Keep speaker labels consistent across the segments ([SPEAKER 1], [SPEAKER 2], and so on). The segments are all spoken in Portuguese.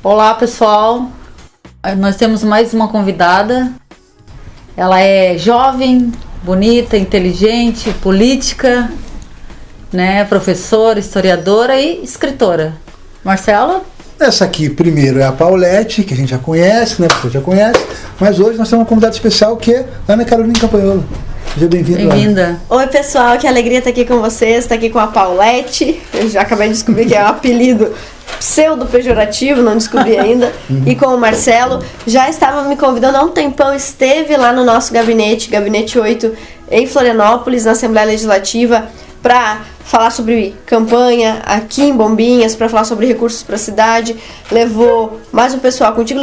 [SPEAKER 1] Olá, pessoal. Nós temos mais uma convidada. Ela é jovem, bonita, inteligente, política, né? Professora, historiadora e escritora. Marcelo?
[SPEAKER 2] Essa aqui, primeiro, é a Paulette, que a gente já conhece, né? Você já conhece. Mas hoje nós temos uma convidada especial que é Ana Carolina Campanholo. Seja bem-vinda.
[SPEAKER 1] Bem-vinda.
[SPEAKER 3] Oi, pessoal, que alegria estar aqui com vocês. Estar aqui com a Paulette. Eu já acabei de descobrir que é um apelido pseudo-pejorativo, não descobri ainda. E com o Marcelo. Já estava me convidando há um tempão, esteve lá no nosso gabinete, Gabinete 8, em Florianópolis, na Assembleia Legislativa, para falar sobre campanha aqui em Bombinhas, para falar sobre recursos para a cidade. Levou mais um pessoal contigo,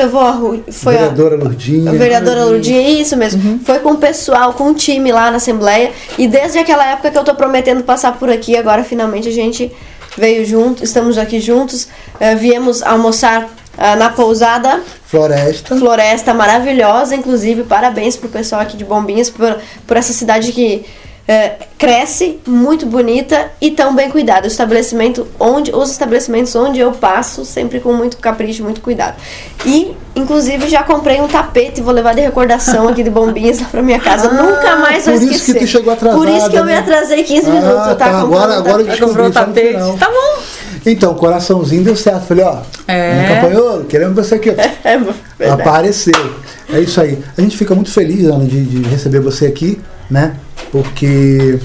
[SPEAKER 3] foi
[SPEAKER 2] vereadora Lourdinha.
[SPEAKER 3] A vereadora Lourdinha, isso mesmo. Foi com o pessoal, com o time lá na Assembleia. E desde aquela época que eu tô prometendo passar por aqui, agora finalmente a gente veio junto, estamos aqui juntos. Viemos almoçar na pousada Floresta, maravilhosa, inclusive. Parabéns pro pessoal aqui de Bombinhas por essa cidade que cresce, muito bonita e tão bem cuidada. Os estabelecimentos onde eu passo, sempre com muito capricho, muito cuidado. E, inclusive, já comprei um tapete e vou levar de recordação aqui de Bombinhas lá pra minha casa. Nunca mais vou esquecer.
[SPEAKER 2] Por isso que tu chegou atrasada.
[SPEAKER 3] Por isso que eu me atrasei 15 minutos. Eu tava
[SPEAKER 2] agora eu
[SPEAKER 1] comprou o tapete. Tá bom.
[SPEAKER 2] Então, coraçãozinho deu certo. Falei, ó, Campanholo, queremos você aqui. Apareceu. É isso aí. A gente fica muito feliz, Ana, de receber você aqui, né? Porque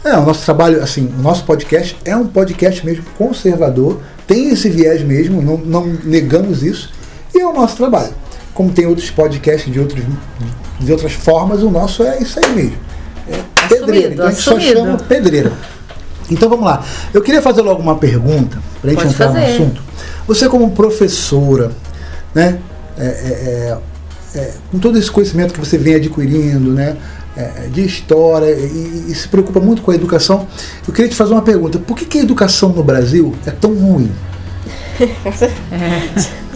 [SPEAKER 2] o nosso trabalho, assim, o nosso podcast é um podcast mesmo conservador, tem esse viés mesmo, não negamos isso, e é o nosso trabalho. Como tem outros podcasts de outras formas, o nosso é isso aí mesmo. É pedreira, então a gente só chama pedreira. Então vamos lá. Eu queria fazer logo uma pergunta, para a gente entrar no assunto. Você como professora, né, com todo esse conhecimento que você vem adquirindo, né, de história e se preocupa muito com a educação, eu queria te fazer uma pergunta. Por que a educação no Brasil é tão ruim?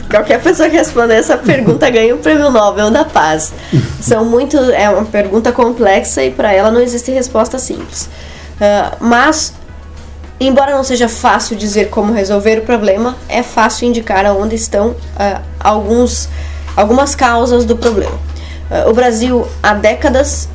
[SPEAKER 3] Qualquer pessoa que responder essa pergunta ganha o Prêmio Nobel da Paz. É uma pergunta complexa e para ela não existe resposta simples. Mas, embora não seja fácil dizer como resolver o problema, é fácil indicar onde estão algumas causas do problema. O Brasil, há décadas,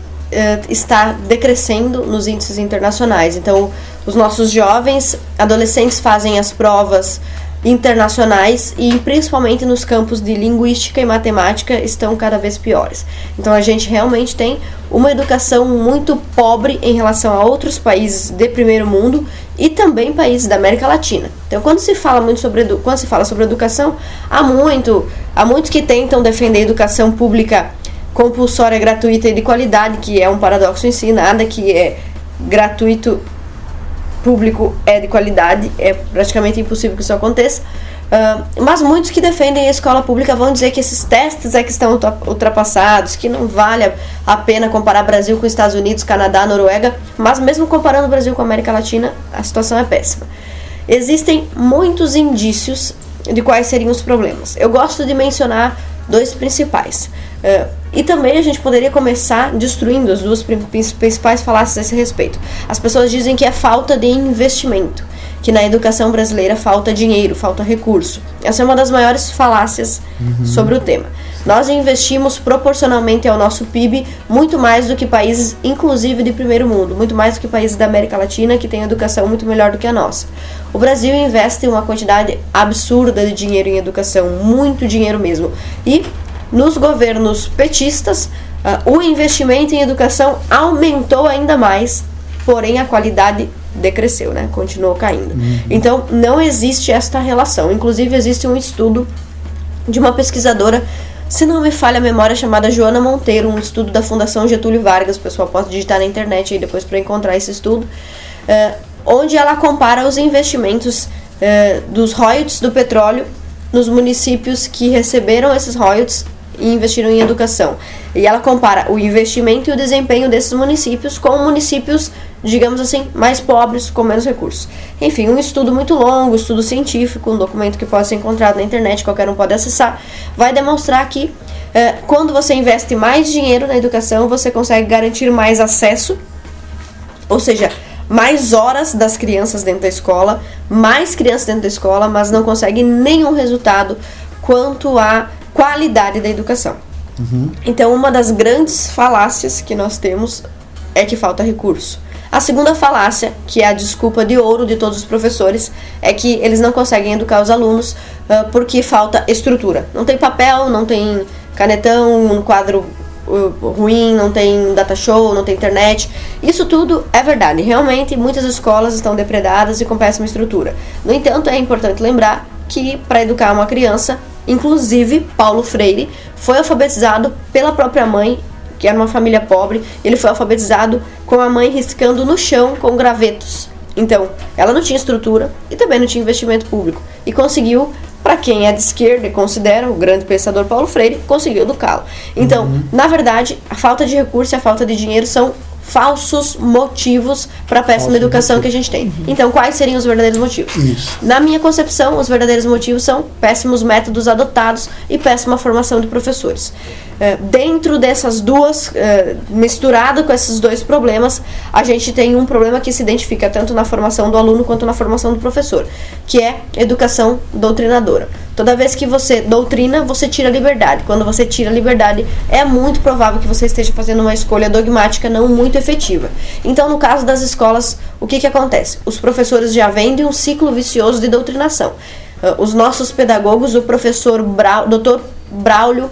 [SPEAKER 3] está decrescendo nos índices internacionais. Então, os nossos jovens, adolescentes fazem as provas internacionais e, principalmente nos campos de linguística e matemática, estão cada vez piores. Então, a gente realmente tem uma educação muito pobre em relação a outros países de primeiro mundo e também países da América Latina. Então, quando se fala sobre educação, há muitos que tentam defender a educação pública compulsória, gratuita e de qualidade, que é um paradoxo em si. Nada que é gratuito, público é de qualidade, é praticamente impossível que isso aconteça. Mas muitos que defendem a escola pública vão dizer que esses testes que estão ultrapassados, que não vale a pena comparar Brasil com Estados Unidos, Canadá, Noruega, mas mesmo comparando o Brasil com a América Latina, a situação é péssima. Existem muitos indícios de quais seriam os problemas. Eu gosto de mencionar dois principais. E também a gente poderia começar destruindo as duas principais falácias a esse respeito. As pessoas dizem que é falta de investimento, que na educação brasileira falta dinheiro, falta recurso. Essa é uma das maiores falácias sobre o tema. Nós investimos proporcionalmente ao nosso PIB muito mais do que países, inclusive de primeiro mundo, muito mais do que países da América Latina, que têm educação muito melhor do que a nossa. O Brasil investe uma quantidade absurda de dinheiro em educação, muito dinheiro mesmo. E nos governos petistas, o investimento em educação aumentou ainda mais, porém a qualidade decresceu, né? Continuou caindo. Então, não existe esta relação. Inclusive, existe um estudo de uma pesquisadora, se não me falha a memória, chamada Joana Monteiro, um estudo da Fundação Getúlio Vargas. O pessoal pode digitar na internet aí depois para encontrar esse estudo, onde ela compara os investimentos dos royalties do petróleo nos municípios que receberam esses royalties e investiram em educação. E ela compara o investimento e o desempenho desses municípios com municípios, digamos assim, mais pobres, com menos recursos. Enfim, um estudo muito longo, estudo científico, um documento que pode ser encontrado na internet, qualquer um pode acessar, vai demonstrar que quando você investe mais dinheiro na educação, você consegue garantir mais acesso, ou seja, mais horas das crianças dentro da escola, mais crianças dentro da escola, mas não consegue nenhum resultado quanto à qualidade da educação. Então, uma das grandes falácias que nós temos é que falta recurso. A segunda falácia, que é a desculpa de ouro de todos os professores, é que eles não conseguem educar os alunos porque falta estrutura. Não tem papel, não tem canetão, um quadro ruim, não tem data show, não tem internet. Isso tudo é verdade. Realmente, muitas escolas estão depredadas e com péssima estrutura. No entanto, é importante lembrar que para educar uma criança, inclusive Paulo Freire foi alfabetizado pela própria mãe, que era uma família pobre. Ele foi alfabetizado com a mãe riscando no chão com gravetos. Então, ela não tinha estrutura e também não tinha investimento público. E conseguiu, para quem é de esquerda e considera o grande pensador Paulo Freire, conseguiu educá-lo. Então, na verdade, a falta de recurso e a falta de dinheiro são falsos motivos para a péssima educação que a gente tem. Então, quais seriam os verdadeiros motivos?
[SPEAKER 2] Isso.
[SPEAKER 3] Na minha concepção, os verdadeiros motivos são péssimos métodos adotados e péssima formação de professores. Dentro dessas duas, misturado com esses dois problemas, a gente tem um problema que se identifica tanto na formação do aluno quanto na formação do professor, que é educação doutrinadora. Toda vez que você doutrina, você tira a liberdade. Quando você tira a liberdade, é muito provável que você esteja fazendo uma escolha dogmática não muito efetiva. Então, no caso das escolas, o que acontece? Os professores já vêm de um ciclo vicioso de doutrinação. Os nossos pedagogos, o professor Dr. Braulio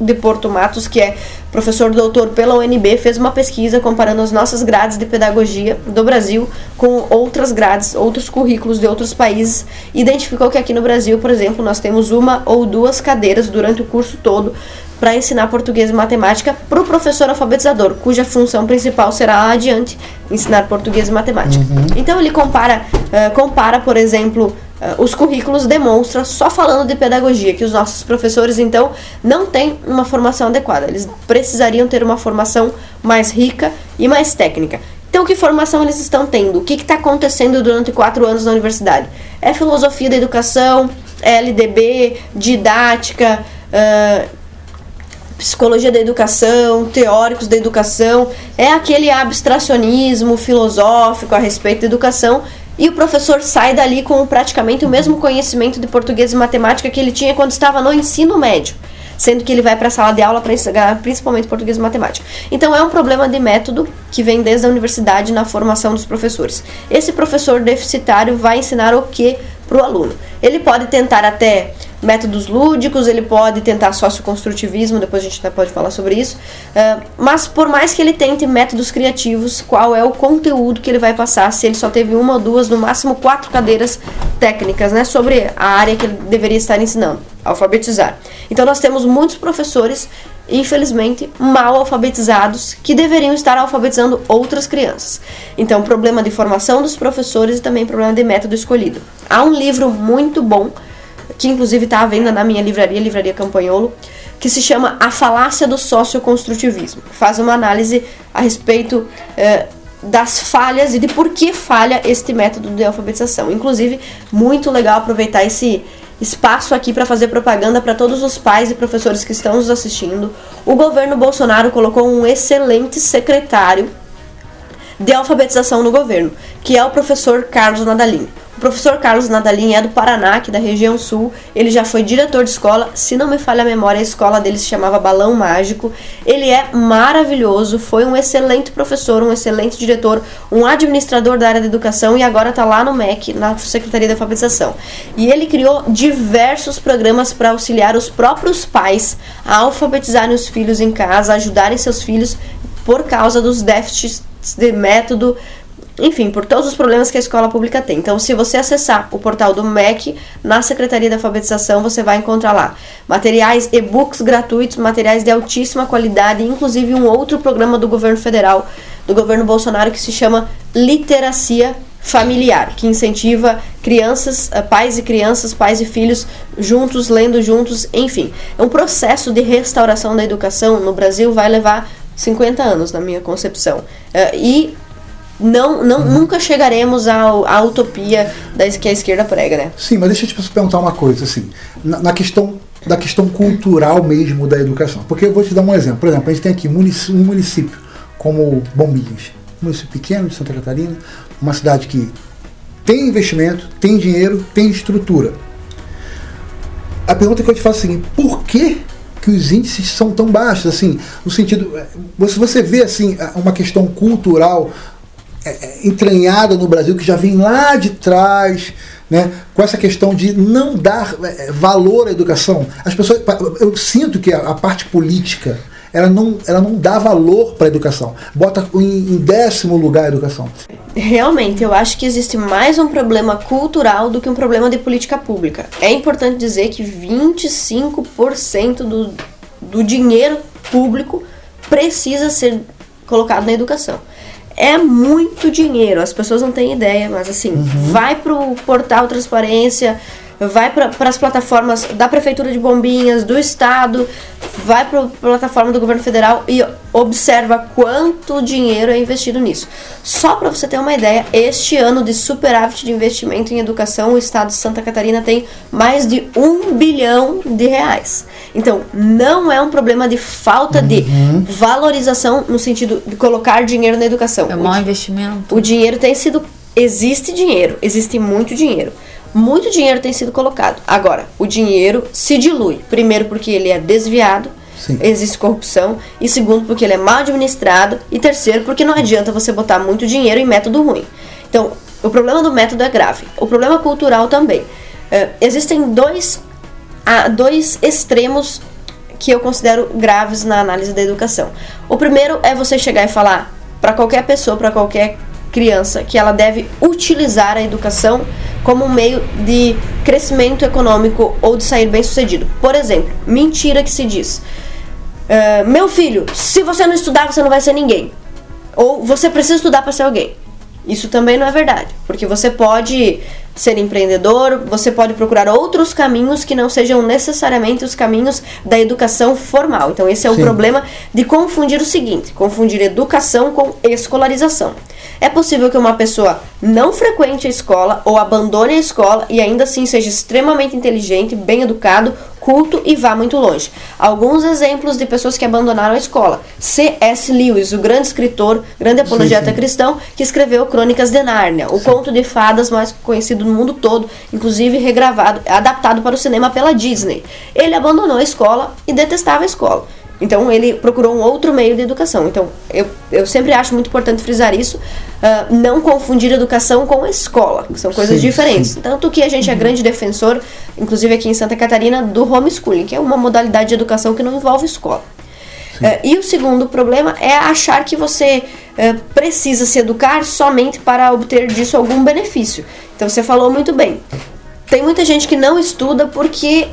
[SPEAKER 3] de Porto Matos, que é professor doutor pela UNB, fez uma pesquisa comparando as nossas grades de pedagogia do Brasil com outras grades, outros currículos de outros países, e identificou que aqui no Brasil, por exemplo, nós temos uma ou duas cadeiras durante o curso todo para ensinar português e matemática para o professor alfabetizador, cuja função principal será lá adiante ensinar português e matemática. Então ele compara, por exemplo, os currículos, demonstra, só falando de pedagogia, que os nossos professores, então, não têm uma formação adequada. Eles precisariam ter uma formação mais rica e mais técnica. Então, que formação eles estão tendo? O que está acontecendo durante 4 anos na universidade? É filosofia da educação, LDB, didática, psicologia da educação, teóricos da educação, é aquele abstracionismo filosófico a respeito da educação, e o professor sai dali com praticamente o mesmo conhecimento de português e matemática que ele tinha quando estava no ensino médio, sendo que ele vai para a sala de aula para ensinar principalmente português e matemática. Então é um problema de método que vem desde a universidade na formação dos professores. Esse professor deficitário vai ensinar o que para o aluno? Ele pode tentar até métodos lúdicos, ele pode tentar socioconstrutivismo, depois a gente até pode falar sobre isso, mas por mais que ele tente métodos criativos, qual é o conteúdo que ele vai passar se ele só teve 1 ou 2, no máximo 4 cadeiras técnicas, né, sobre a área que ele deveria estar ensinando, alfabetizar. Então nós temos muitos professores, infelizmente, mal alfabetizados, que deveriam estar alfabetizando outras crianças. Então, problema de formação dos professores e também problema de método escolhido. Há um livro muito bom, que inclusive está à venda na minha livraria, Livraria Campanholo, que se chama A Falácia do Socioconstrutivismo. Faz uma análise a respeito das falhas e de por que falha este método de alfabetização. Inclusive, muito legal aproveitar esse espaço aqui para fazer propaganda para todos os pais e professores que estão nos assistindo. O governo Bolsonaro colocou um excelente secretário de alfabetização no governo, que é o professor Carlos Nadalin. O professor Carlos Nadalin é do Paraná, aqui da região sul. Ele já foi diretor de escola, se não me falha a memória, a escola dele se chamava Balão Mágico. Ele é maravilhoso, foi um excelente professor, um excelente diretor, um administrador da área da educação e agora está lá no MEC, na Secretaria de Alfabetização. E ele criou diversos programas para auxiliar os próprios pais a alfabetizarem os filhos em casa, ajudarem seus filhos por causa dos déficits de método, enfim, por todos os problemas que a escola pública tem. Então, se você acessar o portal do MEC, na Secretaria da Alfabetização, você vai encontrar lá materiais, e-books gratuitos, materiais de altíssima qualidade, inclusive um outro programa do governo federal, do governo Bolsonaro, que se chama Literacia Familiar, que incentiva crianças, pais e crianças, pais e filhos juntos, lendo juntos, enfim. É um processo de restauração da educação no Brasil, vai levar 50 anos, na minha concepção. E nunca chegaremos à utopia que a esquerda prega, né?
[SPEAKER 2] Sim, mas deixa eu te perguntar uma coisa, assim, na questão da questão cultural mesmo da educação. Porque eu vou te dar um exemplo. Por exemplo, a gente tem aqui um município como Bombinhas, um município pequeno de Santa Catarina, uma cidade que tem investimento, tem dinheiro, tem estrutura. a pergunta que eu te faço é a seguinte: por que os índices são tão baixos? Assim, no sentido, você vê assim, uma questão cultural entranhada no Brasil, que já vem lá de trás, né, com essa questão de não dar valor à educação. As pessoas, eu sinto que a parte política ela não dá valor para a educação, bota em 10º lugar a educação.
[SPEAKER 3] Realmente, eu acho que existe mais um problema cultural do que um problema de política pública. É importante dizer que 25% do dinheiro público precisa ser colocado na educação. É muito dinheiro, as pessoas não têm ideia, mas assim, vai pro portal Transparência, vai para as plataformas da Prefeitura de Bombinhas, do Estado, vai para a plataforma do Governo Federal e observa quanto dinheiro é investido nisso. Só para você ter uma ideia, este ano de superávit de investimento em educação, o Estado de Santa Catarina tem mais de R$1 bilhão. Então, não é um problema de falta de valorização no sentido de colocar dinheiro na educação.
[SPEAKER 1] É um mau investimento.
[SPEAKER 3] O dinheiro tem sido... Existe dinheiro, existe muito dinheiro. Muito dinheiro tem sido colocado. Agora, o dinheiro se dilui. Primeiro porque ele é desviado, existe corrupção. E segundo porque ele é mal administrado. E terceiro porque não adianta você botar muito dinheiro em método ruim. Então, o problema do método é grave. O problema cultural também. Existem dois extremos que eu considero graves na análise da educação. O primeiro é você chegar e falar para qualquer pessoa, para qualquer criança, que ela deve utilizar a educação como um meio de crescimento econômico ou de sair bem sucedido. Por exemplo, mentira que se diz: meu filho, se você não estudar, você não vai ser ninguém. Ou você precisa estudar para ser alguém. Isso também não é verdade, porque você pode ser empreendedor, você pode procurar outros caminhos que não sejam necessariamente os caminhos da educação formal. Então esse é o problema de confundir o seguinte: confundir educação com escolarização. É possível que uma pessoa não frequente a escola ou abandone a escola e ainda assim seja extremamente inteligente, bem educado, culto e vá muito longe. Alguns exemplos de pessoas que abandonaram a escola: C.S. Lewis, o grande escritor, grande apologeta cristão, que escreveu Crônicas de Nárnia, o conto de fadas mais conhecido no mundo todo, inclusive regravado, adaptado para o cinema pela Disney. Ele abandonou a escola e detestava a escola. Então ele procurou um outro meio de educação. Então eu sempre acho muito importante frisar isso, não confundir educação com escola, que são coisas diferentes. Tanto que a gente é grande defensor, inclusive aqui em Santa Catarina, do homeschooling, que é uma modalidade de educação que não envolve escola. E o segundo problema é achar que você precisa se educar somente para obter disso algum benefício. Então você falou muito bem. Tem muita gente que não estuda porque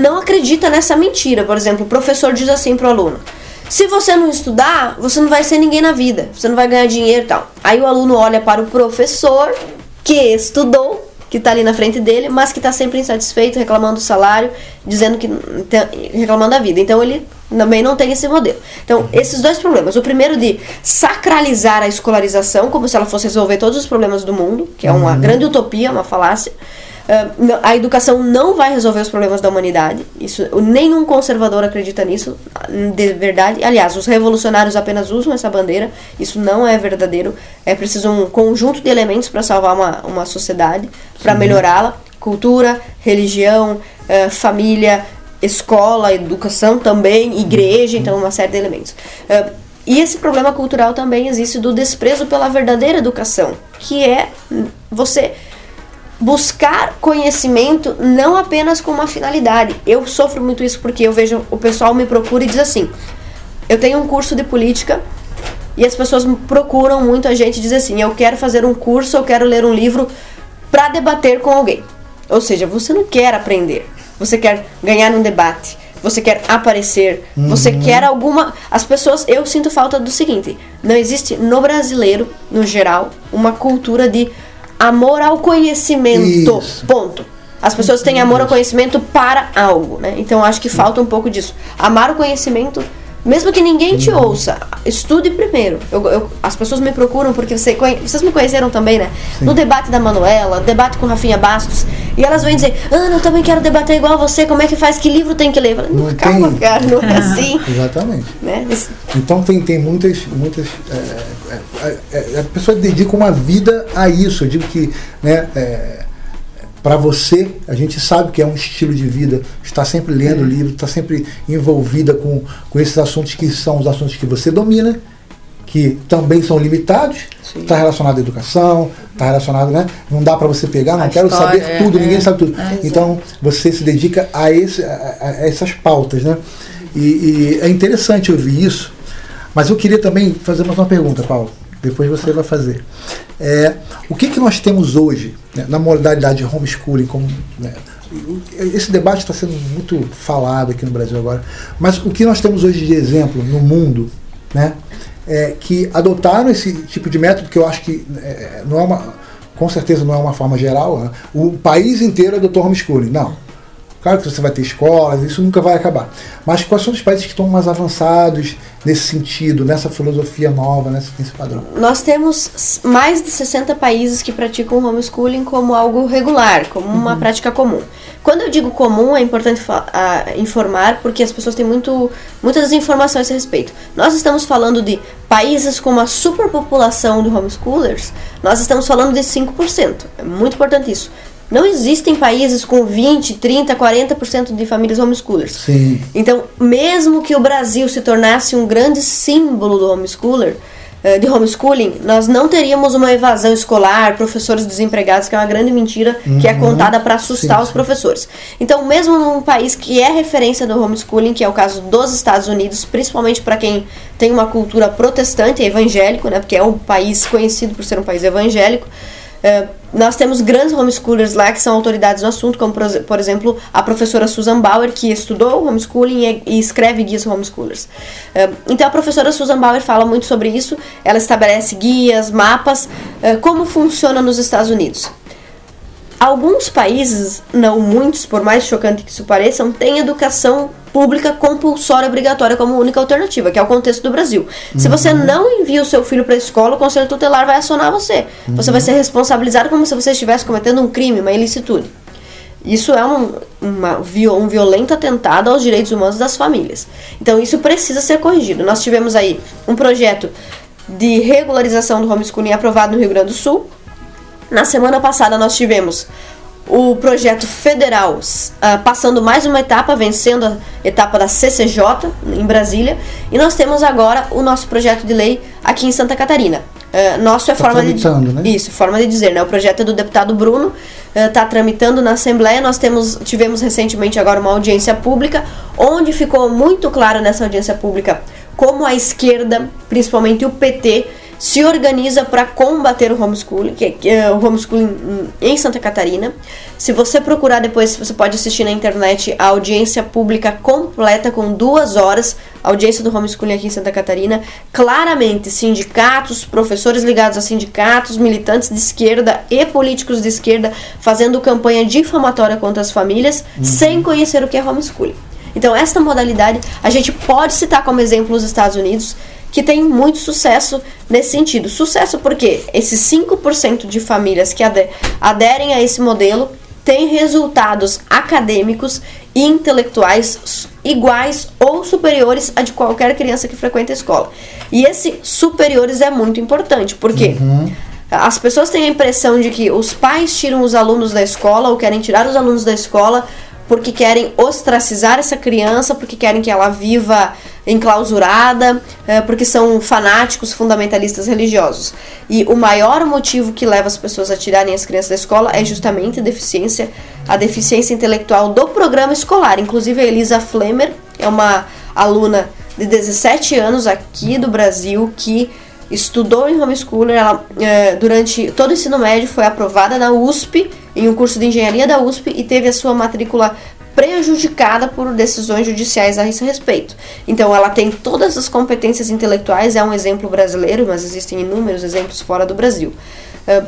[SPEAKER 3] não acredita nessa mentira. Por exemplo, o professor diz assim pro aluno: se você não estudar, você não vai ser ninguém na vida, você não vai ganhar dinheiro e tal. Aí o aluno olha para o professor que estudou, que está ali na frente dele, mas que está sempre insatisfeito, reclamando do salário, reclamando da vida. Então ele também não tem esse modelo. Então, esses dois problemas. O primeiro de sacralizar a escolarização, como se ela fosse resolver todos os problemas do mundo, que é uma grande utopia, uma falácia. A educação não vai resolver os problemas da humanidade. Isso, nenhum conservador acredita nisso, de verdade. Aliás, os revolucionários apenas usam essa bandeira. Isso não é verdadeiro. É preciso um conjunto de elementos para salvar uma sociedade, para melhorá-la. Cultura, religião, família, escola, educação também, igreja, então uma série de elementos. E esse problema cultural também existe do desprezo pela verdadeira educação, que é você buscar conhecimento não apenas com uma finalidade. Eu sofro muito isso porque eu vejo o pessoal me procura e diz assim: eu tenho um curso de política, e as pessoas me procuram muito, a gente diz assim: eu quero fazer um curso, eu quero ler um livro para debater com alguém. Ou seja, você não quer aprender, você quer ganhar num debate, você quer aparecer, você quer alguma... As pessoas, eu sinto falta do seguinte: não existe no brasileiro, no geral, uma cultura de amor ao conhecimento. Isso. Ponto. As pessoas têm amor ao conhecimento para algo, né? Então acho que falta um pouco disso. Amar o conhecimento, mesmo que ninguém te ouça, estude primeiro. As pessoas me procuram porque vocês me conheceram também, né? Sim. No debate da Manuela, debate com Rafinha Bastos, e elas vêm dizer: Ana, eu também quero debater igual a você, como é que faz, que livro tem que ler? Eu falei, calma, cara, não é assim.
[SPEAKER 2] Exatamente.
[SPEAKER 3] Né?
[SPEAKER 2] Então tem muitas a pessoa dedica uma vida a isso. Eu digo que, né, para você, a gente sabe que é um estilo de vida, está sempre lendo livro, está sempre envolvida com esses assuntos que são os assuntos que você domina, que também são limitados, está relacionado à educação, está relacionado, né? Não dá para você pegar, não quero saber tudo, ninguém sabe tudo. Então, você se dedica a essas pautas, né? E é interessante ouvir isso, mas eu queria também fazer mais uma pergunta, Paulo. Depois você vai fazer. O que nós temos hoje, né, na modalidade de homeschooling? Né, esse debate está sendo muito falado aqui no Brasil agora, mas o que nós temos hoje de exemplo no mundo, né, que adotaram esse tipo de método, que eu acho que com certeza não é uma forma geral, né, o país inteiro adotou homeschooling. Não. Claro que você vai ter escolas, isso nunca vai acabar. Mas quais são os países que estão mais avançados nesse sentido, nessa filosofia nova, nesse padrão?
[SPEAKER 3] Nós temos mais de 60 países que praticam homeschooling como algo regular, como uma prática comum. Quando eu digo comum, é importante informar, porque as pessoas têm muitas desinformações a esse respeito. Nós estamos falando de países com uma superpopulação de homeschoolers, nós estamos falando de 5%. É muito importante isso. Não existem países com 20%, 30%, 40% de famílias homeschoolers.
[SPEAKER 2] Sim.
[SPEAKER 3] Então, mesmo que o Brasil se tornasse um grande símbolo do de homeschooling, nós não teríamos uma evasão escolar, professores desempregados, que é uma grande mentira que é contada para assustar os professores. Então, mesmo num país que é referência do homeschooling, que é o caso dos Estados Unidos, principalmente para quem tem uma cultura protestante e evangélico, né, porque é um país conhecido por ser um país evangélico, nós temos grandes homeschoolers lá que são autoridades no assunto, como por exemplo a professora Susan Bauer, que estudou homeschooling e escreve guias homeschoolers. Então a professora Susan Bauer fala muito sobre isso, ela estabelece guias, mapas, como funciona nos Estados Unidos. Alguns países, não muitos, por mais chocante que isso pareça, têm educação pública compulsória obrigatória como única alternativa, que é o contexto do Brasil. Se você não envia o seu filho para a escola, o conselho tutelar vai acionar você. Você vai ser responsabilizado como se você estivesse cometendo um crime, uma ilicitude. Isso é um violento atentado aos direitos humanos das famílias. Então isso precisa ser corrigido. Nós tivemos aí um projeto de regularização do homeschooling aprovado no Rio Grande do Sul. Na semana passada nós tivemos o projeto federal passando mais uma etapa, vencendo a etapa da CCJ em Brasília, e nós temos agora o nosso projeto de lei aqui em Santa Catarina. Nosso é forma de, né? Isso, forma de dizer, né? O projeto é do deputado Bruno, está tramitando na Assembleia. Nós tivemos recentemente agora uma audiência pública, onde ficou muito claro nessa audiência pública como a esquerda, principalmente o PT, se organiza para combater o homeschooling, o homeschooling em Santa Catarina. Se você procurar depois, você pode assistir na internet a audiência pública completa com 2 horas, a audiência do homeschooling aqui em Santa Catarina. Claramente, sindicatos, professores ligados a sindicatos, militantes de esquerda e políticos de esquerda fazendo campanha difamatória contra as famílias, sem conhecer o que é homeschooling. Então, esta modalidade, a gente pode citar como exemplo os Estados Unidos, que tem muito sucesso nesse sentido. Sucesso porque esses 5% de famílias que aderem a esse modelo têm resultados acadêmicos e intelectuais iguais ou superiores a de qualquer criança que frequenta a escola. E esse superiores é muito importante, porque as pessoas têm a impressão de que os pais tiram os alunos da escola ou querem tirar os alunos da escola porque querem ostracizar essa criança, porque querem que ela viva enclausurada, porque são fanáticos fundamentalistas religiosos. E o maior motivo que leva as pessoas a tirarem as crianças da escola é justamente a deficiência intelectual do programa escolar. Inclusive a Elisa Flemer é uma aluna de 17 anos aqui do Brasil que estudou em homeschooler. Ela, durante todo o ensino médio, foi aprovada na USP, em um curso de engenharia da USP, e teve a sua matrícula prejudicada por decisões judiciais a esse respeito. Então ela tem todas as competências intelectuais, é um exemplo brasileiro, mas existem inúmeros exemplos fora do Brasil,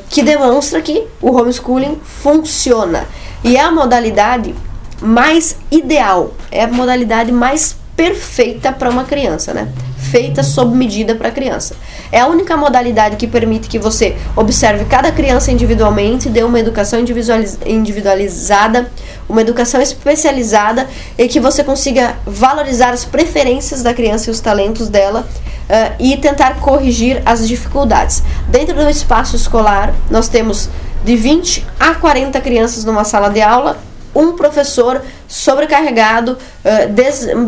[SPEAKER 3] que demonstra que o homeschooling funciona. E é a modalidade mais ideal, é a modalidade mais perfeita para uma criança, né? Feita sob medida para a criança. É a única modalidade que permite que você observe cada criança individualmente, dê uma educação individualizada, uma educação especializada, e que você consiga valorizar as preferências da criança e os talentos dela, e tentar corrigir as dificuldades. Dentro do espaço escolar, nós temos de 20 a 40 crianças numa sala de aula, um professor sobrecarregado,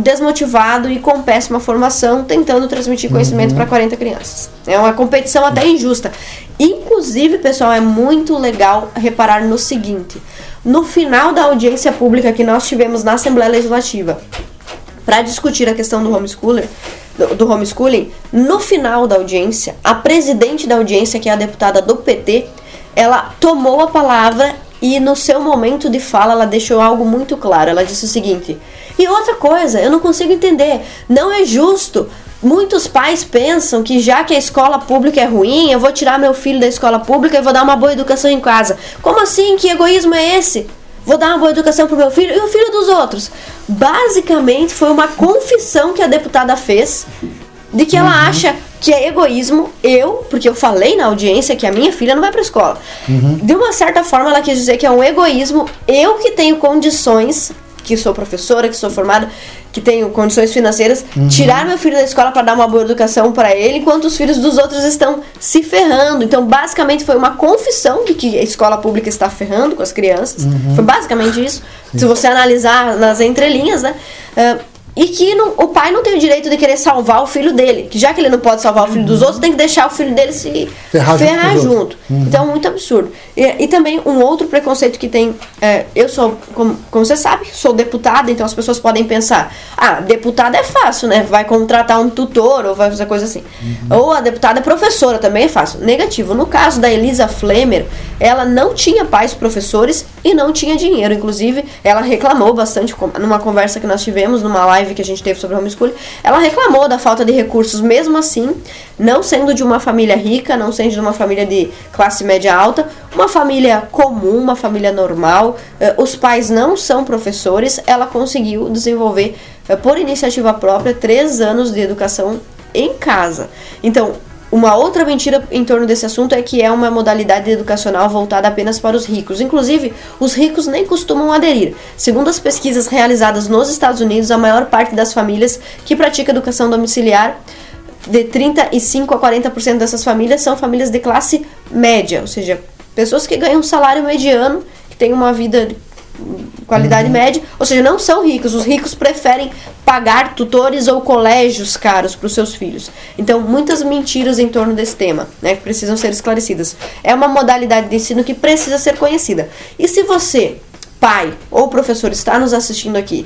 [SPEAKER 3] desmotivado e com péssima formação, tentando transmitir conhecimento para 40 crianças. É uma competição até injusta. Inclusive, pessoal, é muito legal reparar no seguinte: no final da audiência pública que nós tivemos na Assembleia Legislativa para discutir a questão do homeschooling, no final da audiência, a presidente da audiência, que é a deputada do PT, ela tomou a palavra e no seu momento de fala ela deixou algo muito claro. Ela disse o seguinte: e outra coisa, eu não consigo entender, não é justo. Muitos pais pensam que já que a escola pública é ruim, eu vou tirar meu filho da escola pública e vou dar uma boa educação em casa. Como assim? Que egoísmo é esse? Vou dar uma boa educação pro meu filho e o filho dos outros. Basicamente foi uma confissão que a deputada fez de que ela acha que é egoísmo porque eu falei na audiência que a minha filha não vai pra escola. De uma certa forma ela quis dizer que é um egoísmo, eu que tenho condições, que sou professora, que sou formada, que tenho condições financeiras, tirar meu filho da escola para dar uma boa educação para ele, enquanto os filhos dos outros estão se ferrando. Então, basicamente, foi uma confissão de que a escola pública está ferrando com as crianças. Foi basicamente isso. Se você analisar nas entrelinhas, né? E que o pai não tem o direito de querer salvar o filho dele. Que já que ele não pode salvar o filho dos outros, tem que deixar o filho dele se ferrar junto. Então, muito absurdo. E também um outro preconceito que tem... eu sou, como você sabe, sou deputada, então as pessoas podem pensar: deputada é fácil, né? Vai contratar um tutor ou vai fazer coisa assim. Ou a deputada é professora, também é fácil. Negativo. No caso da Elisa Flemer, ela não tinha pais professores e não tinha dinheiro. Inclusive, ela reclamou bastante numa conversa que nós tivemos, numa live que a gente teve sobre homeschooling. Ela reclamou da falta de recursos, mesmo assim, não sendo de uma família rica, não sendo de uma família de classe média alta, uma família comum, uma família normal. Os pais não são professores. Ela conseguiu desenvolver, por iniciativa própria, 3 anos de educação em casa. Então, uma outra mentira em torno desse assunto é que é uma modalidade educacional voltada apenas para os ricos. Inclusive, os ricos nem costumam aderir. Segundo as pesquisas realizadas nos Estados Unidos, a maior parte das famílias que pratica educação domiciliar, de 35% a 40% dessas famílias, são famílias de classe média, ou seja, pessoas que ganham um salário mediano, que têm uma vida de qualidade média, ou seja, não são ricos. Os ricos preferem pagar tutores ou colégios caros para os seus filhos. Então, muitas mentiras em torno desse tema, né, que precisam ser esclarecidas. É uma modalidade de ensino que precisa ser conhecida. E se você, pai ou professor, está nos assistindo aqui,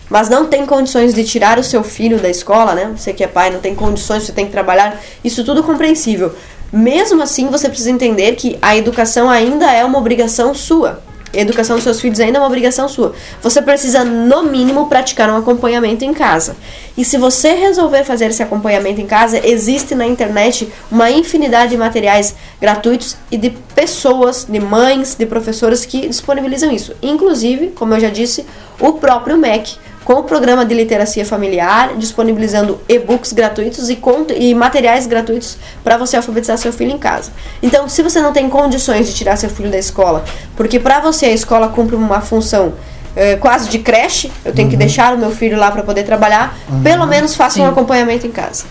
[SPEAKER 3] mas não tem condições de tirar o seu filho da escola, né? Você que é pai, não tem condições, você tem que trabalhar, isso tudo é compreensível. Mesmo assim, você precisa entender que a educação ainda é uma obrigação sua. A educação dos seus filhos ainda é uma obrigação sua. Você precisa, no mínimo, praticar um acompanhamento em casa. E se você resolver fazer esse acompanhamento em casa, existe na internet uma infinidade de materiais gratuitos e de pessoas, de mães, de professoras que disponibilizam isso. Inclusive, como eu já disse, o próprio MEC, com o programa de literacia familiar, disponibilizando e-books gratuitos e materiais gratuitos para você alfabetizar seu filho em casa. Então, se você não tem condições de tirar seu filho da escola, porque para você a escola cumpre uma função quase de creche, eu tenho que deixar o meu filho lá para poder trabalhar, pelo menos faça um acompanhamento em casa.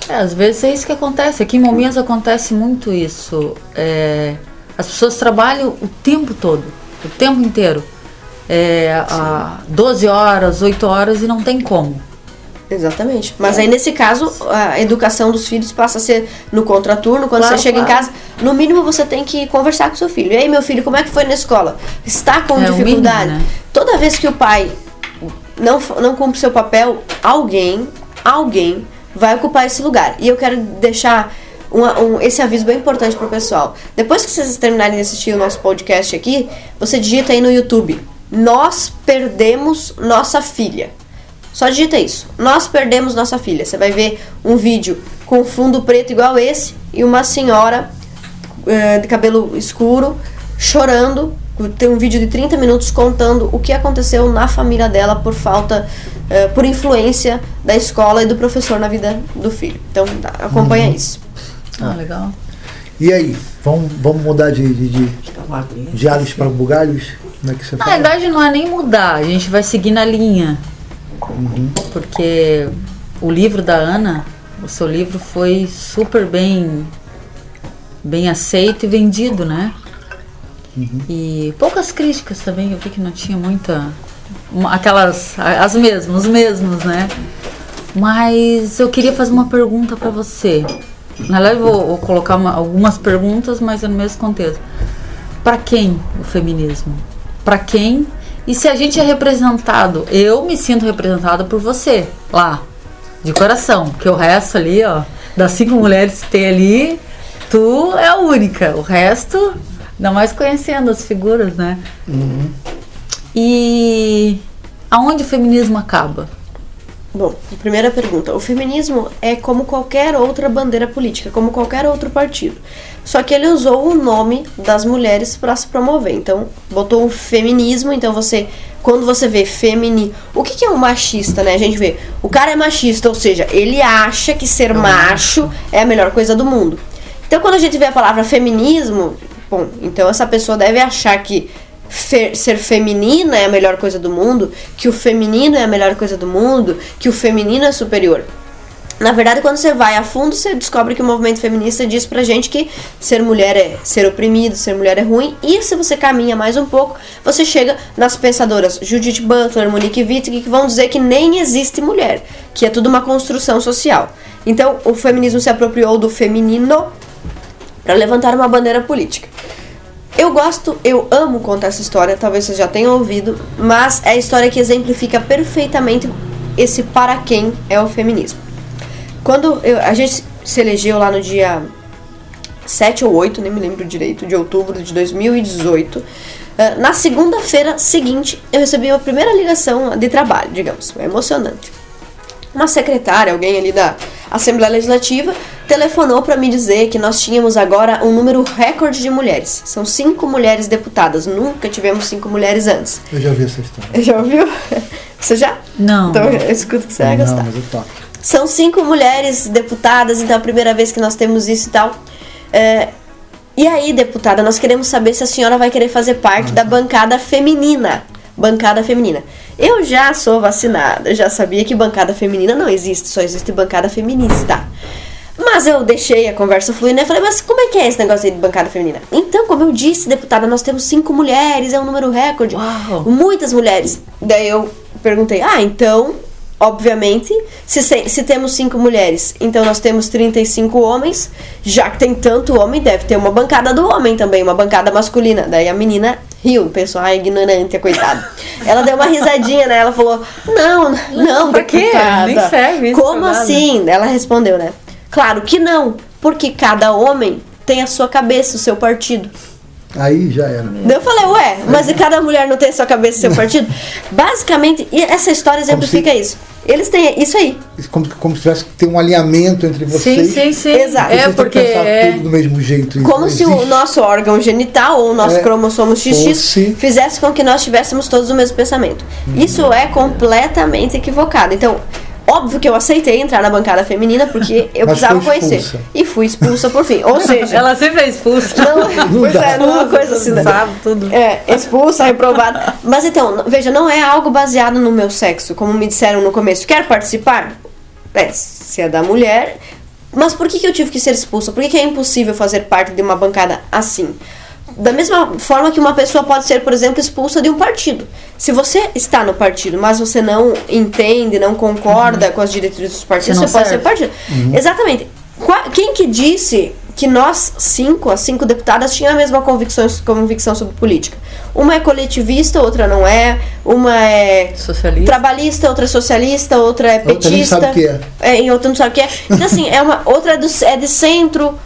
[SPEAKER 1] Às vezes é isso que acontece. Aqui em Moinhos acontece muito isso. As pessoas trabalham o tempo todo, o tempo inteiro. 12 horas, 8 horas e não tem como.
[SPEAKER 3] Exatamente. Mas aí nesse caso, a educação dos filhos passa a ser no contraturno, quando você chega em casa, no mínimo você tem que conversar com seu filho. E aí, meu filho, como é que foi na escola? Está com dificuldade? Mínimo, né? Toda vez que o pai não cumpre seu papel, alguém vai ocupar esse lugar. E eu quero deixar esse aviso bem importante pro pessoal. Depois que vocês terminarem de assistir o nosso podcast aqui, você digita aí no YouTube: nós perdemos nossa filha. Só digita isso: nós perdemos nossa filha. Você vai ver um vídeo com fundo preto igual esse e uma senhora de cabelo escuro chorando. Tem um vídeo de 30 minutos contando o que aconteceu na família dela por influência da escola e do professor na vida do filho. Então acompanha isso.
[SPEAKER 1] Legal.
[SPEAKER 2] E aí, vamos mudar de alhos para bugalhos? Como é que você fala?
[SPEAKER 1] Na verdade não é nem mudar, a gente vai seguir na linha. Porque o livro da Ana, o seu livro foi super bem aceito e vendido, né? E poucas críticas também, eu vi que não tinha muita... os mesmos, né? Mas eu queria fazer uma pergunta para você. Na verdade, eu vou colocar algumas perguntas, mas é no mesmo contexto. Para quem o feminismo? Para quem? E se a gente é representado? Eu me sinto representada por você, lá, de coração. Porque o resto ali, ó, das 5 mulheres que tem ali, tu é a única. O resto, ainda mais conhecendo as figuras, né? E aonde o feminismo acaba?
[SPEAKER 3] Bom, primeira pergunta. O feminismo é como qualquer outra bandeira política, como qualquer outro partido. Só que ele usou o nome das mulheres para se promover. Então, botou o feminismo. Então, quando você vê feminino... O que é um machista, né? A gente vê, o cara é machista, ou seja, ele acha que ser macho é a melhor coisa do mundo. Então, quando a gente vê a palavra feminismo, bom, então essa pessoa deve achar que ser feminina é a melhor coisa do mundo, que o feminino é a melhor coisa do mundo, que o feminino é superior. Na verdade, quando você vai a fundo, você descobre que o movimento feminista diz pra gente que ser mulher é ser oprimido, ser mulher é ruim. E se você caminha mais um pouco, você chega nas pensadoras Judith Butler, Monique Wittig, que vão dizer que nem existe mulher, que é tudo uma construção social. Então, o feminismo se apropriou do feminino para levantar uma bandeira política. Eu amo contar essa história, talvez vocês já tenham ouvido, mas é a história que exemplifica perfeitamente esse para quem é o feminismo. Quando a gente se elegeu lá no dia 7 ou 8, nem me lembro direito, de outubro de 2018, na segunda-feira seguinte eu recebi a primeira ligação de trabalho, digamos, é emocionante. Uma secretária, alguém ali da Assembleia Legislativa, telefonou para me dizer que nós tínhamos agora um número recorde de mulheres. São 5 mulheres deputadas. Nunca tivemos 5 mulheres antes.
[SPEAKER 2] Eu já ouvi essa história.
[SPEAKER 3] Já ouviu? Você já?
[SPEAKER 1] Não.
[SPEAKER 3] Então eu escuto que você vai gostar.
[SPEAKER 2] Não, mas eu toco.
[SPEAKER 3] São 5 mulheres deputadas, então é a primeira vez que nós temos isso e tal. E aí, deputada, nós queremos saber se a senhora vai querer fazer parte da bancada feminina. Bancada feminina. Eu já sou vacinada, eu já sabia que bancada feminina não existe, só existe bancada feminista. Mas eu deixei a conversa fluir, né? Falei, mas como é que é esse negócio aí de bancada feminina? Então, como eu disse, deputada, nós temos 5 mulheres, é um número recorde.
[SPEAKER 1] Uau.
[SPEAKER 3] Muitas mulheres. Daí eu perguntei, então, obviamente, se temos 5 mulheres, então nós temos 35 homens. Já que tem tanto homem, deve ter uma bancada do homem também, uma bancada masculina. Daí a menina riu, pensou, ignorante, coitada. Ela deu uma risadinha, né? Ela falou, não,
[SPEAKER 1] pra quê? Nem serve isso.
[SPEAKER 3] Como assim? Ela respondeu, né? Claro que não, porque cada homem tem a sua cabeça, o seu partido.
[SPEAKER 2] Aí já era.
[SPEAKER 3] Eu falei, mas e cada mulher não tem a sua cabeça, o seu partido? Basicamente, e essa história exemplifica isso. Eles têm isso aí.
[SPEAKER 2] Como se tivesse que ter um alinhamento entre vocês.
[SPEAKER 1] Sim.
[SPEAKER 3] Exato.
[SPEAKER 2] Porque tudo do mesmo jeito.
[SPEAKER 3] Como se o nosso órgão genital ou o nosso cromossomo XX fizesse com que nós tivéssemos todos o mesmo pensamento. Isso é completamente equivocado. Então, óbvio que eu aceitei entrar na bancada feminina porque eu precisava conhecer. E fui expulsa por fim. Ou seja...
[SPEAKER 1] Ela sempre é expulsa.
[SPEAKER 3] Não é uma coisa assim.
[SPEAKER 1] Sabe tudo.
[SPEAKER 3] Expulsa, reprovada. Mas então, veja, não é algo baseado no meu sexo. Como me disseram no começo. Quer participar? Se é da mulher... Mas por que eu tive que ser expulsa? Por que é impossível fazer parte de uma bancada assim? Da mesma forma que uma pessoa pode ser, por exemplo, expulsa de um partido. Se você está no partido, mas você não entende, não concorda com as diretrizes dos partidos, você pode ser partido. Exatamente. Quem que disse que nós as 5 deputadas, tinham a mesma convicção sobre política? Uma é coletivista, outra não é. Uma é
[SPEAKER 1] socialista,
[SPEAKER 3] trabalhista, outra é socialista, outra é petista.
[SPEAKER 2] Outra não sabe o que é.
[SPEAKER 3] E outra não sabe o que é. Então, assim, outra é de centro.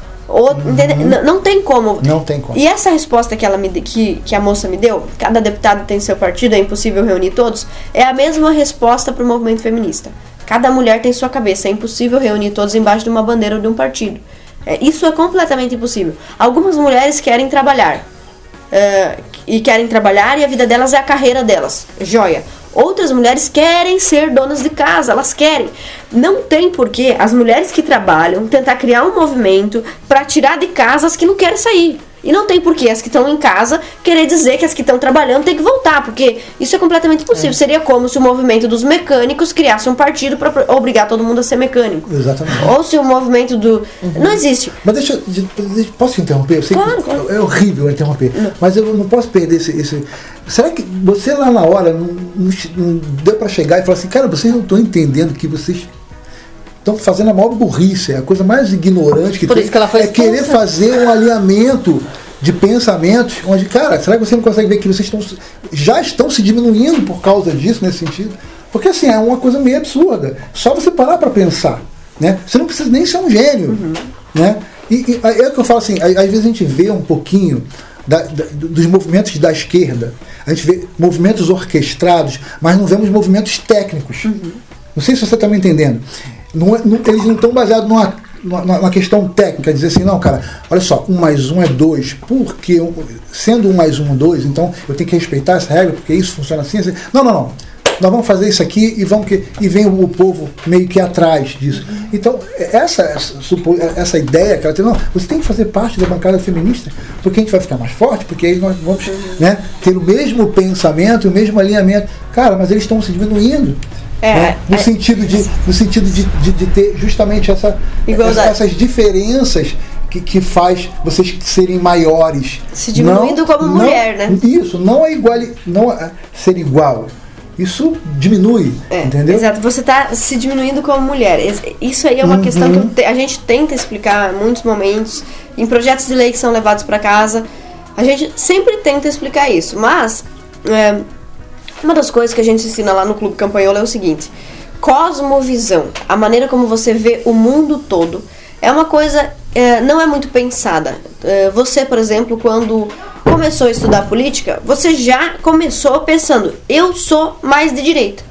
[SPEAKER 3] Não tem como.
[SPEAKER 2] Não tem como.
[SPEAKER 3] E essa resposta que a moça me deu, cada deputado tem seu partido, é impossível reunir todos, é a mesma resposta para o movimento feminista. Cada mulher tem sua cabeça, é impossível reunir todos embaixo de uma bandeira ou de um partido. Isso é completamente impossível. Algumas mulheres querem trabalhar, e a vida delas é a carreira delas. Joia. Outras mulheres querem ser donas de casa, elas querem. Não tem porquê as mulheres que trabalham tentar criar um movimento para tirar de casa as que não querem sair. E não tem porquê as que estão em casa querer dizer que as que estão trabalhando têm que voltar, porque isso é completamente impossível. Seria como se o movimento dos mecânicos criasse um partido para obrigar todo mundo a ser mecânico.
[SPEAKER 2] Exatamente.
[SPEAKER 3] Ou se o movimento do... Não existe.
[SPEAKER 2] Mas posso interromper? Eu sei
[SPEAKER 3] claro.
[SPEAKER 2] É horrível interromper, mas eu não posso perder esse... Será que você lá na hora não deu para chegar e falar assim, cara, vocês não estão entendendo que vocês estão fazendo a maior burrice, é a coisa mais ignorante que
[SPEAKER 1] Por
[SPEAKER 2] tem,
[SPEAKER 1] isso que ela foi
[SPEAKER 2] é querer fazer um alinhamento de pensamentos, onde, cara, será que você não consegue ver que vocês já estão se diminuindo por causa disso, nesse sentido? Porque assim, é uma coisa meio absurda. Só você parar para pensar, né? Você não precisa nem ser um gênio, né? E é o que eu falo assim, às vezes a gente vê um pouquinho dos movimentos da esquerda, a gente vê movimentos orquestrados, mas não vemos movimentos técnicos. Não sei se você está me entendendo. Eles não estão baseados numa questão técnica, dizer assim, não, cara, olha só, 1 mais 1 é 2, porque sendo 1 mais 1 2, então eu tenho que respeitar essa regra, porque isso funciona assim. Não. Nós vamos fazer isso aqui e vem o povo meio que atrás disso. Então, essa ideia que ela tem, não, você tem que fazer parte da bancada feminista, porque a gente vai ficar mais forte, porque aí nós vamos, né, ter o mesmo pensamento, o mesmo alinhamento. Cara, mas eles estão se diminuindo. Né? No sentido de ter justamente essas diferenças que faz vocês serem maiores.
[SPEAKER 3] Se diminuindo como mulher, né?
[SPEAKER 2] Isso, não é ser igual. Isso diminui, entendeu?
[SPEAKER 3] Exato, você está se diminuindo como mulher. Isso aí é uma questão que a gente tenta explicar em muitos momentos, em projetos de lei que são levados para casa. A gente sempre tenta explicar isso, mas uma das coisas que a gente ensina lá no Clube Campanhola é o seguinte: cosmovisão, a maneira como você vê o mundo todo, é uma coisa, não é muito pensada. Você, por exemplo, quando começou a estudar política, você já começou pensando, eu sou mais de direita.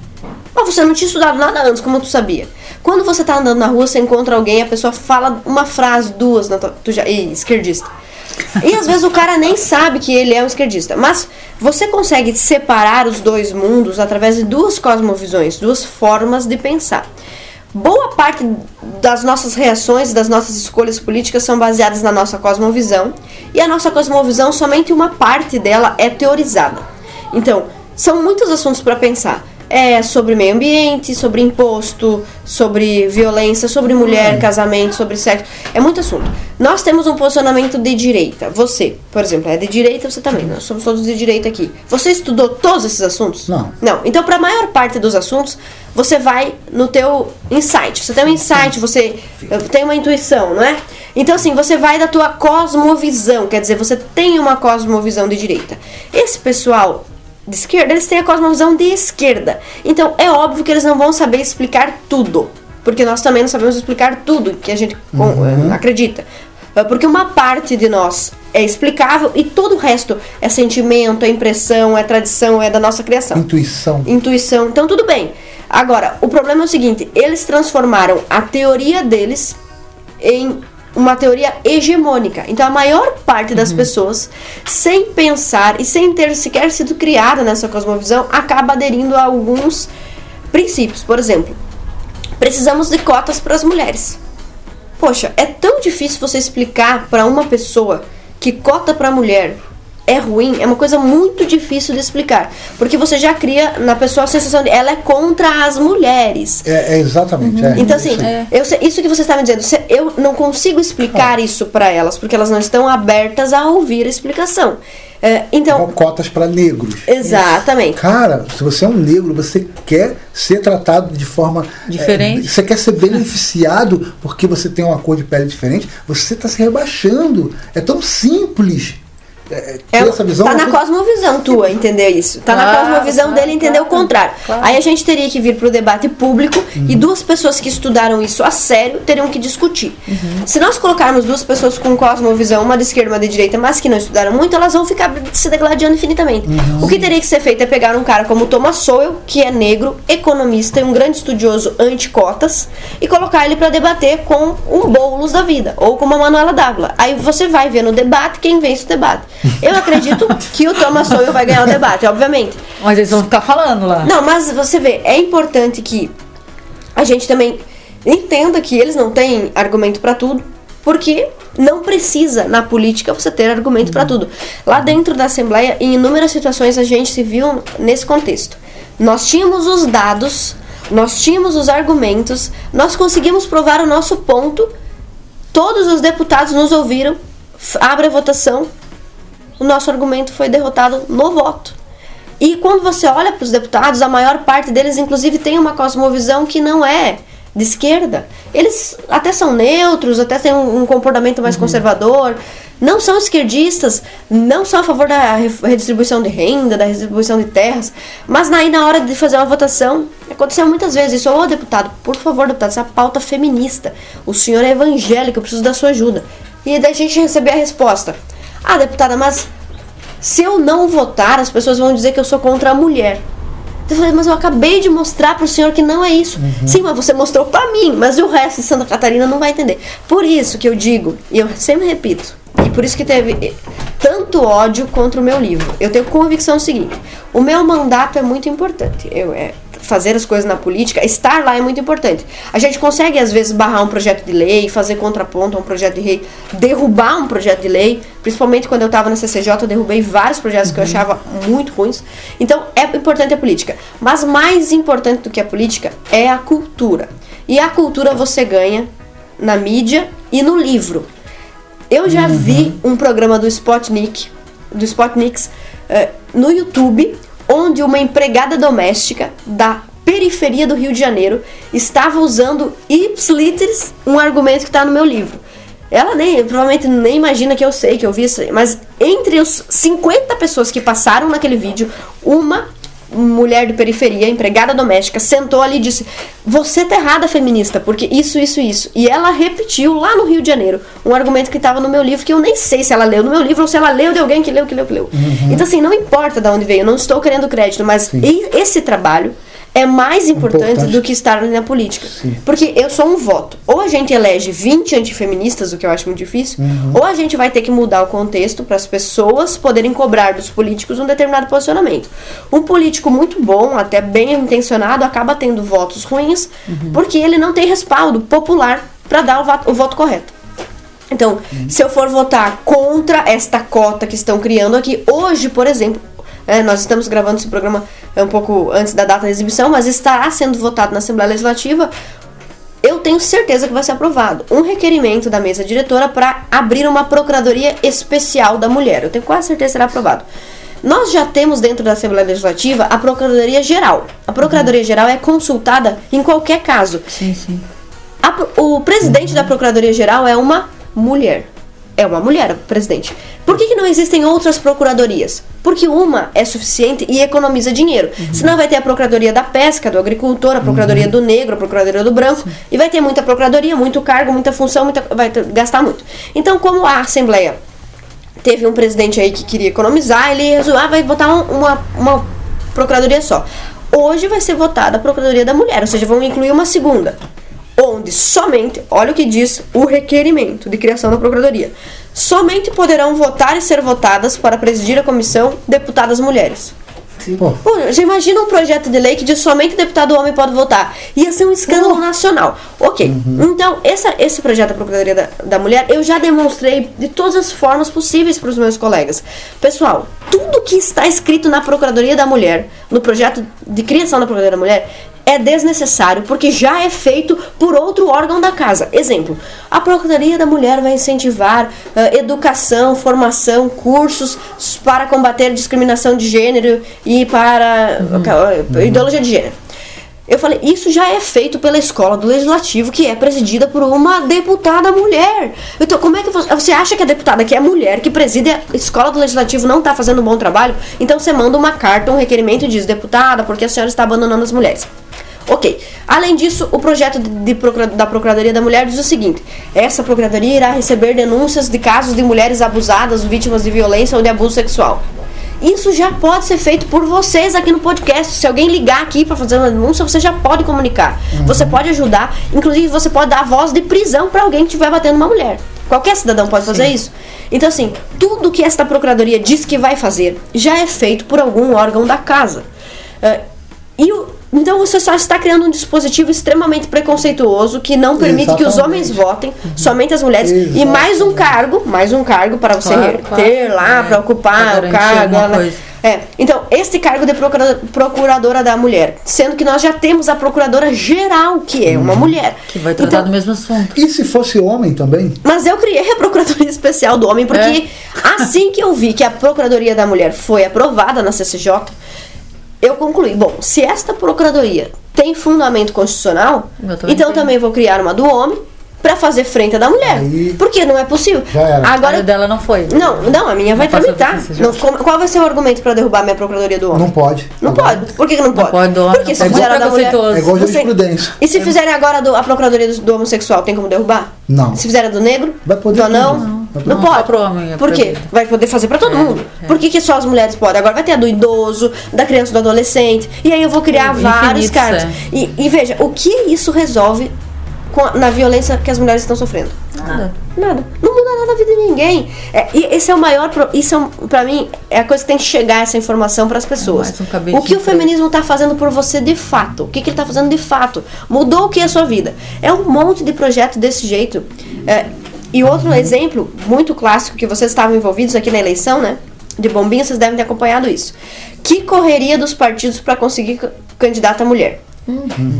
[SPEAKER 3] Mas você não tinha estudado nada antes, como tu sabia. Quando você tá andando na rua, você encontra alguém, a pessoa fala uma frase, duas, tu já, esquerdista. E às vezes o cara nem sabe que ele é um esquerdista. Mas você consegue separar os dois mundos através de duas cosmovisões, duas formas de pensar. Boa parte das nossas reações, das nossas escolhas políticas são baseadas na nossa cosmovisão. E a nossa cosmovisão, somente uma parte dela é teorizada. Então, são muitos assuntos para pensar. Sobre meio ambiente, sobre imposto, sobre violência, sobre mulher, casamento, sobre sexo. É muito assunto. Nós temos um posicionamento de direita. Você, por exemplo, é de direita, você também. Nós somos todos de direita aqui. Você estudou todos esses assuntos?
[SPEAKER 2] Não.
[SPEAKER 3] Então, para a maior parte dos assuntos, você vai no teu insight. Você tem um insight, você tem uma intuição, não é? Então, assim, você vai da tua cosmovisão. Quer dizer, você tem uma cosmovisão de direita. Esse pessoal de esquerda, eles têm a cosmovisão de esquerda. Então, é óbvio que eles não vão saber explicar tudo. Porque nós também não sabemos explicar tudo que a gente acredita. Porque uma parte de nós é explicável e todo o resto é sentimento, é impressão, é tradição, é da nossa criação. Intuição. Então, tudo bem. Agora, o problema é o seguinte: eles transformaram a teoria deles em uma teoria hegemônica. Então a maior parte das pessoas, sem pensar e sem ter sequer sido criada nessa cosmovisão, acaba aderindo a alguns princípios. Por exemplo, precisamos de cotas para as mulheres. Poxa, é tão difícil você explicar para uma pessoa que cota para mulher é ruim, é uma coisa muito difícil de explicar, porque você já cria na pessoa a sensação de ela é contra as mulheres.
[SPEAKER 2] Exatamente.
[SPEAKER 3] Então assim, isso que você está me dizendo, eu não consigo explicar isso para elas, porque elas não estão abertas a ouvir a explicação. Então,
[SPEAKER 2] cotas para negros.
[SPEAKER 3] Exatamente.
[SPEAKER 2] Cara, se você é um negro, você quer ser tratado de forma
[SPEAKER 1] diferente.
[SPEAKER 2] Você quer ser beneficiado porque você tem uma cor de pele diferente, você está se rebaixando. É tão simples. Essa visão
[SPEAKER 3] tá na cosmovisão tua entender isso. Tá na cosmovisão dele entender o contrário. Aí a gente teria que vir pro debate público e duas pessoas que estudaram isso a sério teriam que discutir. Se nós colocarmos duas pessoas com cosmovisão, uma de esquerda e uma de direita, mas que não estudaram muito, elas vão ficar se degladiando infinitamente. O que teria que ser feito é pegar um cara como Thomas Sowell, que é negro, economista e um grande estudioso anti-cotas, e colocar ele para debater com um Boulos da vida, ou com uma Manuela Dávila. Aí você vai ver no debate quem vence o debate. Eu acredito que o Thomas Sowell vai ganhar o debate, obviamente.
[SPEAKER 1] Mas eles vão ficar falando lá.
[SPEAKER 3] Não, mas você vê, é importante que a gente também entenda que eles não têm argumento para tudo. porque não precisa, na política, você ter argumento para tudo. Lá dentro da Assembleia, em inúmeras situações, a gente se viu nesse contexto. Nós tínhamos os dados, nós tínhamos os argumentos, nós conseguimos provar o nosso ponto, todos os deputados nos ouviram, abre a votação, o nosso argumento foi derrotado no voto. E quando você olha para os deputados, a maior parte deles, inclusive, tem uma cosmovisão que não é de esquerda. Eles até são neutros, até têm um comportamento mais conservador, não são esquerdistas, não são a favor da redistribuição de renda, da redistribuição de terras, mas aí na hora de fazer uma votação, aconteceu muitas vezes isso. Ô deputado, por favor, deputado, essa pauta feminista, o senhor é evangélico, eu preciso da sua ajuda. E daí a gente recebeu a resposta: ah, deputada, mas se eu não votar, as pessoas vão dizer que eu sou contra a mulher. Eu falei, mas eu acabei de mostrar para o senhor que não é isso. Sim, mas você mostrou para mim, mas o resto de Santa Catarina não vai entender. Por isso que eu digo, e eu sempre repito, e por isso que teve tanto ódio contra o meu livro. Eu tenho convicção seguinte: o meu mandato é muito importante. Fazer as coisas na política, estar lá é muito importante. A gente consegue, às vezes, barrar um projeto de lei, fazer contraponto a um projeto de lei, derrubar um projeto de lei. Principalmente quando eu estava na CCJ, eu derrubei vários projetos que eu achava muito ruins. Então, é importante a política. Mas mais importante do que a política é a cultura. E a cultura você ganha na mídia e no livro. Eu já vi um programa do Spotniks, no YouTube, onde uma empregada doméstica da periferia do Rio de Janeiro estava usando ipsiliteris, um argumento que está no meu livro. Ela provavelmente nem imagina que eu sei, que eu vi isso, mas entre os 50 pessoas que passaram naquele vídeo, uma mulher de periferia, empregada doméstica, sentou ali e disse: você tá errada, feminista, porque isso. E ela repetiu lá no Rio de Janeiro um argumento que estava no meu livro, que eu nem sei se ela leu no meu livro ou se ela leu de alguém que leu. Então, assim, não importa de onde veio, eu não estou querendo crédito, mas esse trabalho é mais importante do que estar ali na política. Sim. Porque eu sou um voto. Ou a gente elege 20 antifeministas, o que eu acho muito difícil, ou a gente vai ter que mudar o contexto para as pessoas poderem cobrar dos políticos um determinado posicionamento. Um político muito bom, até bem intencionado, acaba tendo votos ruins, porque ele não tem respaldo popular para dar o voto correto. Então, se eu for votar contra esta cota que estão criando aqui, hoje, por exemplo, nós estamos gravando esse programa um pouco antes da data da exibição, mas estará sendo votado na Assembleia Legislativa, eu tenho certeza que vai ser aprovado um requerimento da mesa diretora para abrir uma Procuradoria Especial da Mulher. Eu tenho quase certeza que será aprovado. Nós já temos dentro da Assembleia Legislativa a Procuradoria Geral. A Procuradoria Geral é consultada em qualquer caso.
[SPEAKER 1] Sim.
[SPEAKER 3] O presidente da Procuradoria Geral é uma mulher. É uma mulher, presidente. Por que não existem outras procuradorias? Porque uma é suficiente e economiza dinheiro. Senão vai ter a Procuradoria da Pesca, do Agricultor, a Procuradoria do Negro, a Procuradoria do Branco. E vai ter muita procuradoria, muito cargo, muita função, vai gastar muito. Então, como a Assembleia teve um presidente aí que queria economizar, ele resolveu, vai votar uma procuradoria só. Hoje vai ser votada a Procuradoria da Mulher, ou seja, vão incluir uma segunda, onde somente, olha o que diz o requerimento de criação da Procuradoria, somente poderão votar e ser votadas para presidir a comissão deputadas mulheres. Você imagina um projeto de lei que diz somente deputado homem pode votar. Ia ser um escândalo nacional. Ok, então esse projeto da Procuradoria da Mulher eu já demonstrei de todas as formas possíveis para os meus colegas. Pessoal, tudo que está escrito na Procuradoria da Mulher, no projeto de criação da Procuradoria da Mulher, é desnecessário, porque já é feito por outro órgão da casa. Exemplo, a Procuradoria da Mulher vai incentivar educação, formação, cursos para combater discriminação de gênero e para ideologia de gênero. Eu falei, isso já é feito pela Escola do Legislativo, que é presidida por uma deputada mulher. Então, como é que você acha que a deputada que é mulher, que preside a Escola do Legislativo, não está fazendo um bom trabalho? Então você manda uma carta, um requerimento e diz: deputada, porque a senhora está abandonando as mulheres. Ok. Além disso, o projeto da Procuradoria da Mulher diz o seguinte: essa Procuradoria irá receber denúncias de casos de mulheres abusadas, vítimas de violência ou de abuso sexual. Isso já pode ser feito por vocês aqui no podcast. Se alguém ligar aqui para fazer uma denúncia, você já pode comunicar. Você pode ajudar. Inclusive, você pode dar voz de prisão para alguém que estiver batendo uma mulher. Qualquer cidadão pode fazer isso. Então, assim, tudo que esta Procuradoria diz que vai fazer já é feito por algum órgão da casa. Então você só está criando um dispositivo extremamente preconceituoso que não permite que os homens votem, somente as mulheres. E mais um cargo para você ter lá, para ocupar o cargo. Então, este cargo de procuradora da mulher, sendo que nós já temos a procuradora geral, que é uma mulher.
[SPEAKER 1] Que vai tratar do mesmo assunto.
[SPEAKER 2] E se fosse homem também?
[SPEAKER 3] Mas eu criei a procuradoria especial do homem, porque assim que eu vi que a procuradoria da mulher foi aprovada na CCJ, eu concluí, bom, se esta procuradoria tem fundamento constitucional, então também vou criar uma do homem para fazer frente à da mulher. Porque não é possível.
[SPEAKER 1] Agora, a dela não foi.
[SPEAKER 3] Não, a minha vai tramitar. Qual vai ser o argumento para derrubar a minha procuradoria do homem?
[SPEAKER 2] Não pode.
[SPEAKER 3] Não pode. Por que não pode? Porque se fizeram a da mulher...
[SPEAKER 2] É igual jurisprudência.
[SPEAKER 3] E se fizerem agora a procuradoria do homossexual, tem como derrubar?
[SPEAKER 2] Não.
[SPEAKER 3] Se fizerem a do negro?
[SPEAKER 2] Vai poder.
[SPEAKER 3] Do anão? Não pode. Por quê? Vai poder fazer pra todo mundo. Por que só as mulheres podem? Agora vai ter a do idoso, da criança, do adolescente. E aí eu vou criar vários cargos. E veja, o que isso resolve na violência que as mulheres estão sofrendo? Nada. Não muda nada na vida de ninguém. E esse é o maior... pra mim, é a coisa que tem que chegar, essa informação para as pessoas. O que o feminismo está fazendo por você de fato? O que ele está fazendo de fato? Mudou o que é a sua vida? É um monte de projeto desse jeito. E outro exemplo muito clássico, que vocês estavam envolvidos aqui na eleição, né? De bombinha, vocês devem ter acompanhado isso. Que correria dos partidos para conseguir candidata mulher.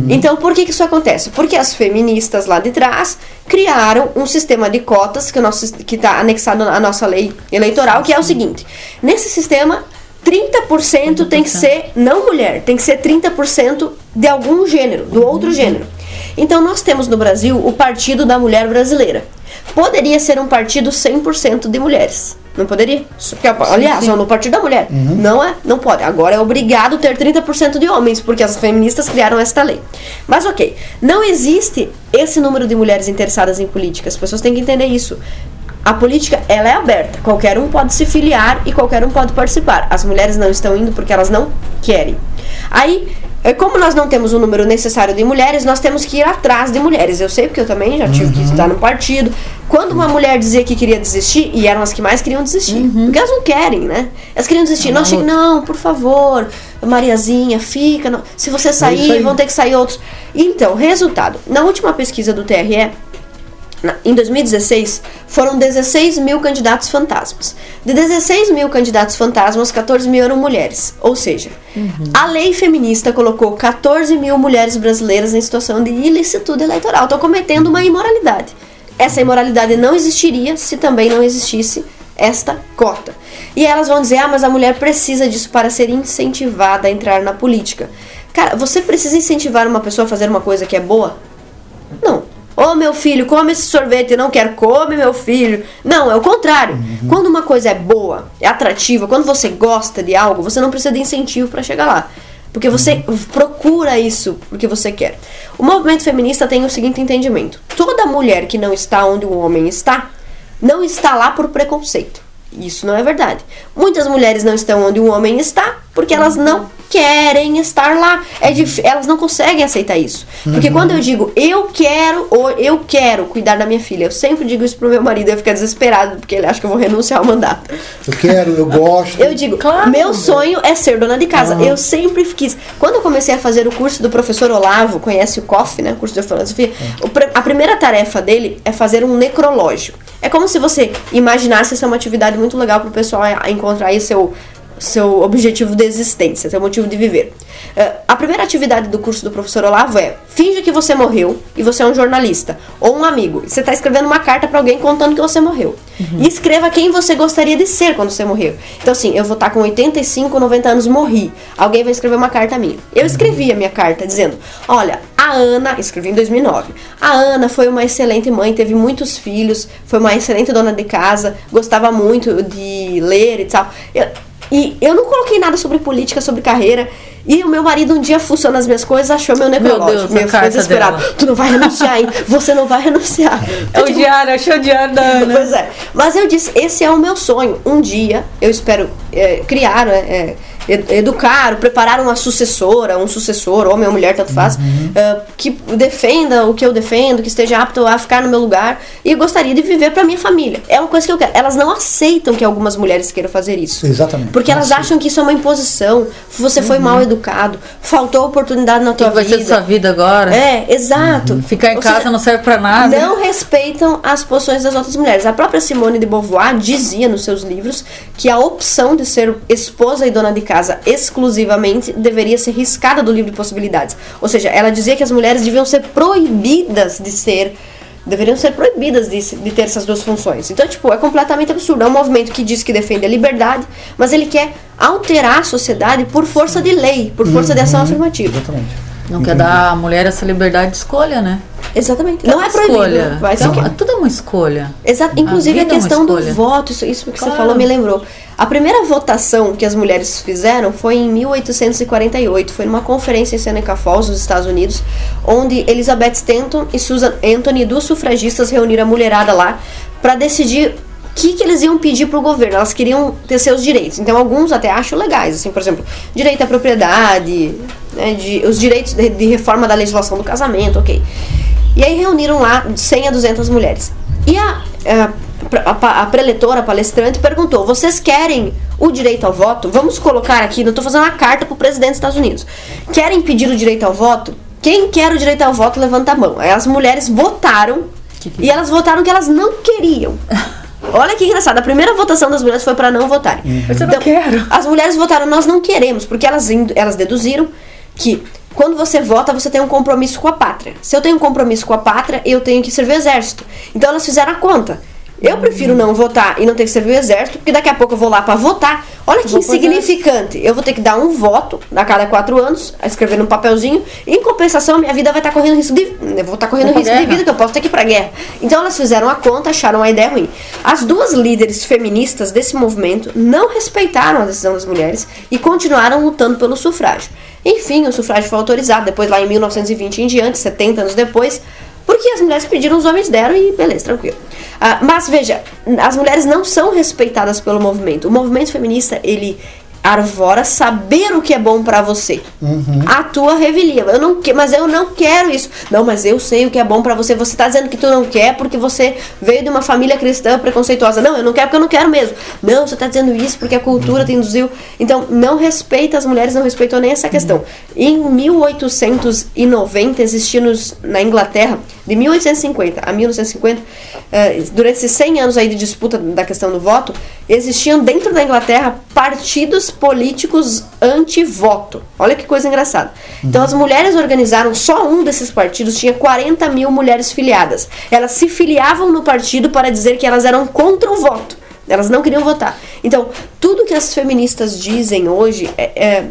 [SPEAKER 3] Então, por que isso acontece? Porque as feministas lá de trás criaram um sistema de cotas que está anexado à nossa lei eleitoral, que é o seguinte: nesse sistema, 30% tem que ser não mulher, tem que ser 30% de algum gênero, do outro gênero. Então, nós temos no Brasil o Partido da Mulher Brasileira. Poderia ser um partido 100% de mulheres. Não poderia? Porque, aliás, no Partido da Mulher. Não pode. Agora é obrigado ter 30% de homens, porque as feministas criaram esta lei. Mas ok, não existe esse número de mulheres interessadas em política. As pessoas têm que entender isso. A política, ela é aberta. Qualquer um pode se filiar e qualquer um pode participar. As mulheres não estão indo porque elas não querem. Aí, como nós não temos o número necessário de mulheres, nós temos que ir atrás de mulheres. Eu sei porque eu também já tive que estar no partido. Quando uma mulher dizia que queria desistir, e eram as que mais queriam desistir, porque elas não querem, né? Elas queriam desistir. Nós chegamos, não, por favor, Mariazinha, fica. Não. Se você sair, vão ter que sair outros. Então, resultado. Na última pesquisa do TRE, em 2016, foram 16 mil candidatos fantasmas. De 16 mil candidatos fantasmas, 14 mil eram mulheres. Ou seja, a lei feminista colocou 14 mil mulheres brasileiras em situação de ilicitude eleitoral. Estão cometendo uma imoralidade. Essa imoralidade não existiria se também não existisse esta cota. E elas vão dizer, mas a mulher precisa disso para ser incentivada a entrar na política. Cara, você precisa incentivar uma pessoa a fazer uma coisa que é boa? Não. Ô, meu filho, come esse sorvete, eu não quero, come, meu filho. Não, é o contrário. Quando uma coisa é boa, é atrativa, quando você gosta de algo, você não precisa de incentivo para chegar lá. Porque você procura isso porque você quer. O movimento feminista tem o seguinte entendimento: toda mulher que não está onde um homem está, não está lá por preconceito. Isso não é verdade. Muitas mulheres não estão onde um homem está porque elas não querem estar lá. Elas não conseguem aceitar isso. Porque quando eu digo eu quero cuidar da minha filha, eu sempre digo isso pro meu marido, eu fico desesperado porque ele acha que eu vou renunciar ao mandato.
[SPEAKER 2] Eu gosto.
[SPEAKER 3] Eu digo, meu sonho é ser dona de casa. Eu sempre quis. Quando eu comecei a fazer o curso do professor Olavo, conhece o COF, né? O curso de filosofia. A primeira tarefa dele é fazer um necrológio. É como se você imaginasse, essa é uma atividade muito legal pro pessoal encontrar aí seu objetivo de existência, seu motivo de viver. A primeira atividade do curso do professor Olavo é: finge que você morreu e você é um jornalista ou um amigo. Você está escrevendo uma carta para alguém contando que você morreu. E escreva quem você gostaria de ser quando você morreu. Então assim, eu vou estar com 85, 90 anos, morri. Alguém vai escrever uma carta minha. Eu escrevi a minha carta dizendo: olha, a Ana, escrevi em 2009, a Ana foi uma excelente mãe, teve muitos filhos, foi uma excelente dona de casa, gostava muito de ler e tal. E eu não coloquei nada sobre política, sobre carreira. E o meu marido um dia fuçou nas minhas coisas, achou meu necrológio. Meu ficou desesperado. Tu não vai renunciar, hein? Você não vai renunciar.
[SPEAKER 1] É o diário, achou o diário da Ana.
[SPEAKER 3] Pois é. Mas eu disse, esse é o meu sonho. Um dia, eu espero criaram, educaram, prepararam uma sucessora, um sucessor, homem ou mulher, tanto faz, que defenda o que eu defendo, que esteja apto a ficar no meu lugar, e eu gostaria de viver para minha família. É uma coisa que eu quero. Elas não aceitam que algumas mulheres queiram fazer isso.
[SPEAKER 2] Exatamente.
[SPEAKER 3] Porque elas acham que isso é uma imposição, você foi mal educado, faltou oportunidade na tua vida.
[SPEAKER 1] Vai ser sua vida agora?
[SPEAKER 3] Exato.
[SPEAKER 1] Ficar em casa não serve para nada.
[SPEAKER 3] Não respeitam as posições das outras mulheres. A própria Simone de Beauvoir dizia nos seus livros que a opção de ser esposa e dona de casa exclusivamente deveria ser riscada do livro de possibilidades. Ou seja, ela dizia que as mulheres deveriam ser proibidas de ter essas duas funções. Então, é completamente absurdo. É um movimento que diz que defende a liberdade, mas ele quer alterar a sociedade por força de lei, por força de ação afirmativa.
[SPEAKER 2] Exatamente.
[SPEAKER 1] Não quer dar à mulher essa liberdade de escolha, né?
[SPEAKER 3] Exatamente. Não é proibido.
[SPEAKER 1] Tudo é uma escolha.
[SPEAKER 3] Exato. Inclusive a questão do voto, isso que você falou me lembrou. A primeira votação que as mulheres fizeram foi em 1848. Foi numa conferência em Seneca Falls, nos Estados Unidos, onde Elizabeth Stanton e Susan Anthony, duas sufragistas, reuniram a mulherada lá para decidir o que eles iam pedir pro governo. Elas queriam ter seus direitos. Então, alguns até acham legais, assim, por exemplo, direito à propriedade, né, os direitos de reforma da legislação do casamento, ok. E aí reuniram lá 100 a 200 mulheres. E a preletora, a palestrante, perguntou: vocês querem o direito ao voto? Vamos colocar aqui, não estou fazendo uma carta pro presidente dos Estados Unidos. Querem pedir o direito ao voto? Quem quer o direito ao voto, levanta a mão. Aí as mulheres votaram, e elas votaram que elas não queriam. Olha que engraçado, a primeira votação das mulheres foi para não votarem.
[SPEAKER 1] Mas eu não quero.
[SPEAKER 3] As mulheres votaram, nós não queremos, porque elas deduziram que quando você vota, você tem um compromisso com a pátria. Se eu tenho um compromisso com a pátria, eu tenho que servir o exército. Então elas fizeram a conta. Eu prefiro não votar e não ter que servir o exército, porque daqui a pouco eu vou lá para votar. Olha que insignificante. Eu vou ter que dar um voto a cada 4 anos, a escrever num papelzinho. Em compensação, minha vida vai estar correndo risco de... Eu vou estar correndo risco de vida, que eu posso ter que ir pra guerra. Então elas fizeram a conta, acharam a ideia ruim. As duas líderes feministas desse movimento não respeitaram a decisão das mulheres e continuaram lutando pelo sufrágio. Enfim, o sufrágio foi autorizado depois, lá em 1920 em diante, 70 anos depois, porque as mulheres pediram, os homens deram e beleza, tranquilo. Mas veja, as mulheres não são respeitadas pelo movimento. O movimento feminista, ele arvora saber o que é bom pra você. A tua revelia. Mas eu não quero isso. Não, mas eu sei o que é bom pra você. Você tá dizendo que tu não quer porque você veio de uma família cristã preconceituosa. Não, eu não quero porque eu não quero mesmo. Não, você tá dizendo isso porque a cultura te induziu. Então, não respeita as mulheres, não respeitou nem essa questão. Em 1890, existia na Inglaterra, de 1850 a 1950, durante esses 100 anos aí de disputa da questão do voto, existiam dentro da Inglaterra partidos políticos anti-voto. Olha que coisa engraçada. Então as mulheres organizaram, só um desses partidos tinha 40 mil mulheres filiadas. Elas se filiavam no partido para dizer que elas eram contra o voto. Elas não queriam votar. Então, tudo que as feministas dizem hoje é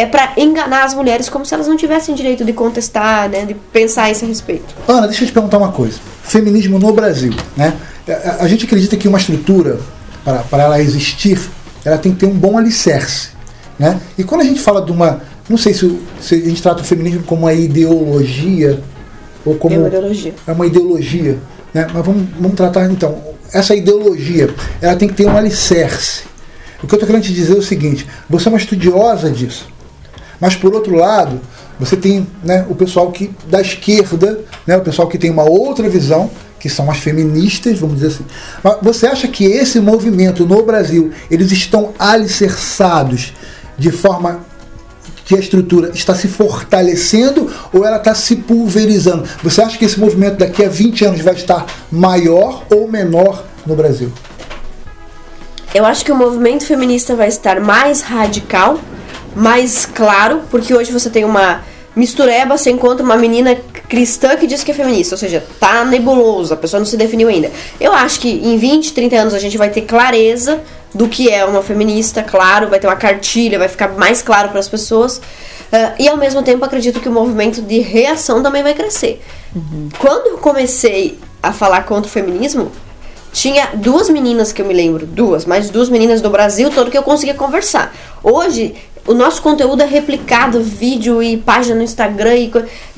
[SPEAKER 3] para enganar as mulheres, como se elas não tivessem direito de contestar, né, de pensar a esse respeito.
[SPEAKER 2] Ana, deixa eu te perguntar uma coisa. Feminismo no Brasil, né? A gente acredita que uma estrutura, para ela existir, ela tem que ter um bom alicerce, né? E quando a gente fala de uma... Não sei se a gente trata o feminismo como uma ideologia, ou como...
[SPEAKER 3] É uma ideologia.
[SPEAKER 2] É uma ideologia, né? Mas vamos tratar, então, essa ideologia, ela tem que ter um alicerce. O que eu estou querendo te dizer é o seguinte: você é uma estudiosa disso. Mas, por outro lado, você tem, né, o pessoal da esquerda, né, o pessoal que tem uma outra visão, que são as feministas, vamos dizer assim. Mas você acha que esse movimento no Brasil, eles estão alicerçados de forma que a estrutura está se fortalecendo ou ela está se pulverizando? Você acha que esse movimento daqui a 20 anos vai estar maior ou menor no Brasil?
[SPEAKER 3] Eu acho que o movimento feminista vai estar mais radical, mais claro, porque hoje você tem uma mistureba, você encontra uma menina cristã que diz que é feminista, ou seja, tá nebuloso, a pessoa não se definiu ainda. Eu acho que em 20, 30 anos a gente vai ter clareza do que é uma feminista, claro, vai ter uma cartilha, vai ficar mais claro para as pessoas, e ao mesmo tempo acredito que o movimento de reação também vai crescer. Quando eu comecei a falar contra o feminismo, tinha 2 meninas que eu me lembro, mais 2 meninas do Brasil todo que eu conseguia conversar. Hoje, o nosso conteúdo é replicado, vídeo e página no Instagram,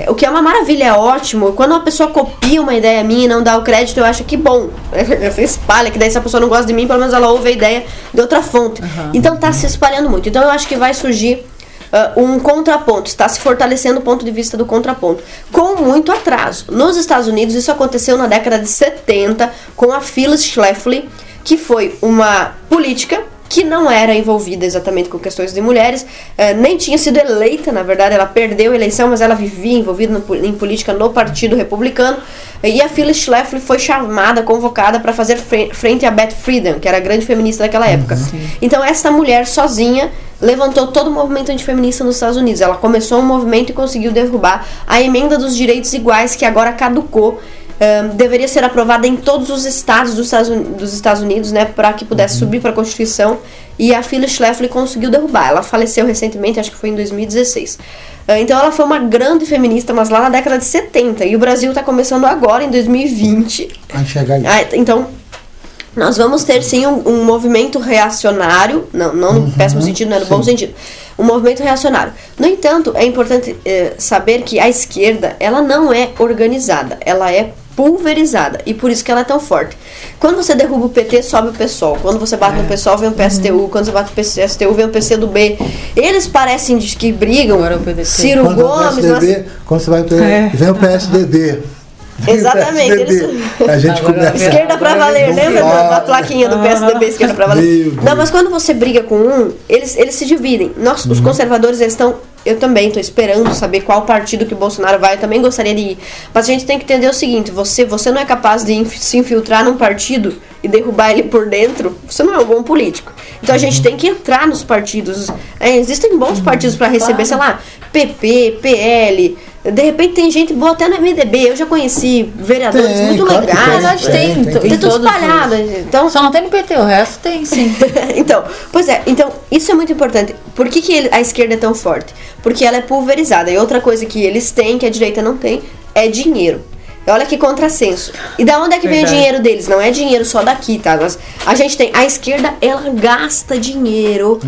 [SPEAKER 3] o que é uma maravilha, é ótimo. Quando uma pessoa copia uma ideia minha e não dá o crédito, eu acho que bom, espalha, que daí se a pessoa não gosta de mim, pelo menos ela ouve a ideia de outra fonte. Então tá se espalhando muito. Então eu acho que vai surgir um contraponto, está se fortalecendo o ponto de vista do contraponto, com muito atraso. Nos Estados Unidos, isso aconteceu na década de 70, com a Phyllis Schlafly, que foi uma política que não era envolvida exatamente com questões de mulheres, nem tinha sido eleita, na verdade ela perdeu a eleição, mas ela vivia envolvida em política no Partido Republicano, e a Phyllis Schlafly foi chamada, convocada para fazer frente a Beth Friedan, que era a grande feminista daquela época. Então essa mulher sozinha levantou todo o movimento antifeminista nos Estados Unidos. Ela começou um movimento e conseguiu derrubar a emenda dos direitos iguais, que agora caducou. Deveria ser aprovada em todos os estados dos Estados Unidos, né, para que pudesse subir para a Constituição, e a Phyllis Schlafly conseguiu derrubar. Ela faleceu recentemente, acho que foi em 2016. Então ela foi uma grande feminista, mas lá na década de 70, e o Brasil está começando agora, em 2020.
[SPEAKER 2] A enxergar isso.
[SPEAKER 3] Então, nós vamos ter sim um movimento reacionário, não no péssimo sentido, não no bom sentido, um movimento reacionário. No entanto, é importante saber que a esquerda, ela não é organizada, ela é pulverizada, e por isso que ela é tão forte. Quando você derruba o PT, sobe o PSOL. Quando você bate no PSOL, vem o PSTU. Quando você bate no PSTU, vem o PCdoB. Eles parecem que brigam. Ciro
[SPEAKER 2] quando
[SPEAKER 3] Gomes...
[SPEAKER 2] Quando você vai vem o PSDB.
[SPEAKER 3] Exatamente.
[SPEAKER 2] A gente começa...
[SPEAKER 3] Esquerda pra valer, lembra da plaquinha do PSDB, esquerda pra valer? Não, mas quando você briga com um, eles se dividem. Nós, os conservadores, eles estão... Eu também estou esperando saber qual partido que o Bolsonaro vai. Eu também gostaria de ir. Mas a gente tem que entender o seguinte: você não é capaz de se infiltrar num partido e derrubar ele por dentro. Você não é um bom político. Então a gente tem que entrar nos partidos. Existem bons partidos para receber, sei lá, PP, PL. De repente tem gente boa até no MDB. Eu já conheci vereadores muito legais.
[SPEAKER 1] Tem
[SPEAKER 3] tudo espalhado. Então,
[SPEAKER 1] só não tem no PT, o resto tem sim.
[SPEAKER 3] Então, isso é muito importante. Por que a esquerda é tão forte? Porque ela é pulverizada. E outra coisa que eles têm, que a direita não tem, é dinheiro. Olha que contrassenso. E da onde é que vem o dinheiro deles? Não é dinheiro só daqui, tá? Mas a gente tem... A esquerda, ela gasta dinheiro.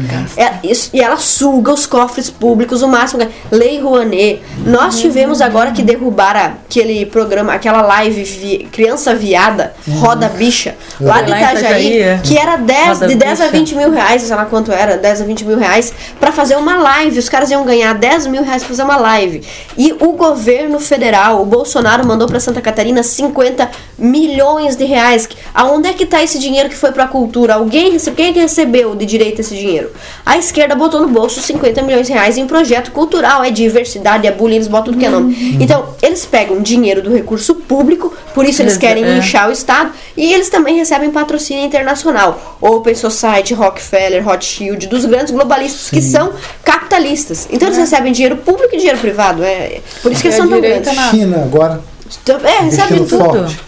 [SPEAKER 3] E ela suga os cofres públicos o máximo. Lei Rouanet. Nós tivemos agora que derrubar aquele programa, aquela live Criança Viada, Roda Bicha, lá de Itajaí, que era de 10 a 20 mil reais, sei lá quanto era, 10 a 20 mil reais, pra fazer uma live. Os caras iam ganhar 10 mil reais pra fazer uma live. E o governo federal, o Bolsonaro, mandou pra Santa Catarina 50 milhões de reais. Aonde é que tá esse dinheiro que foi pra cultura? Quem é que recebeu de direito esse dinheiro? A esquerda botou no bolso 50 milhões de reais em projeto cultural, é diversidade, é bullying, eles botam tudo que é nome. Então, eles pegam dinheiro do recurso público, por isso eles querem inchar o Estado, e eles também recebem patrocínio internacional. Open Society, Rockefeller, Rothschild, dos grandes globalistas que são capitalistas. Então eles recebem dinheiro público e dinheiro privado. Por isso que eles são tão grandes.
[SPEAKER 2] China agora.
[SPEAKER 3] Recebe tudo.
[SPEAKER 2] Forte,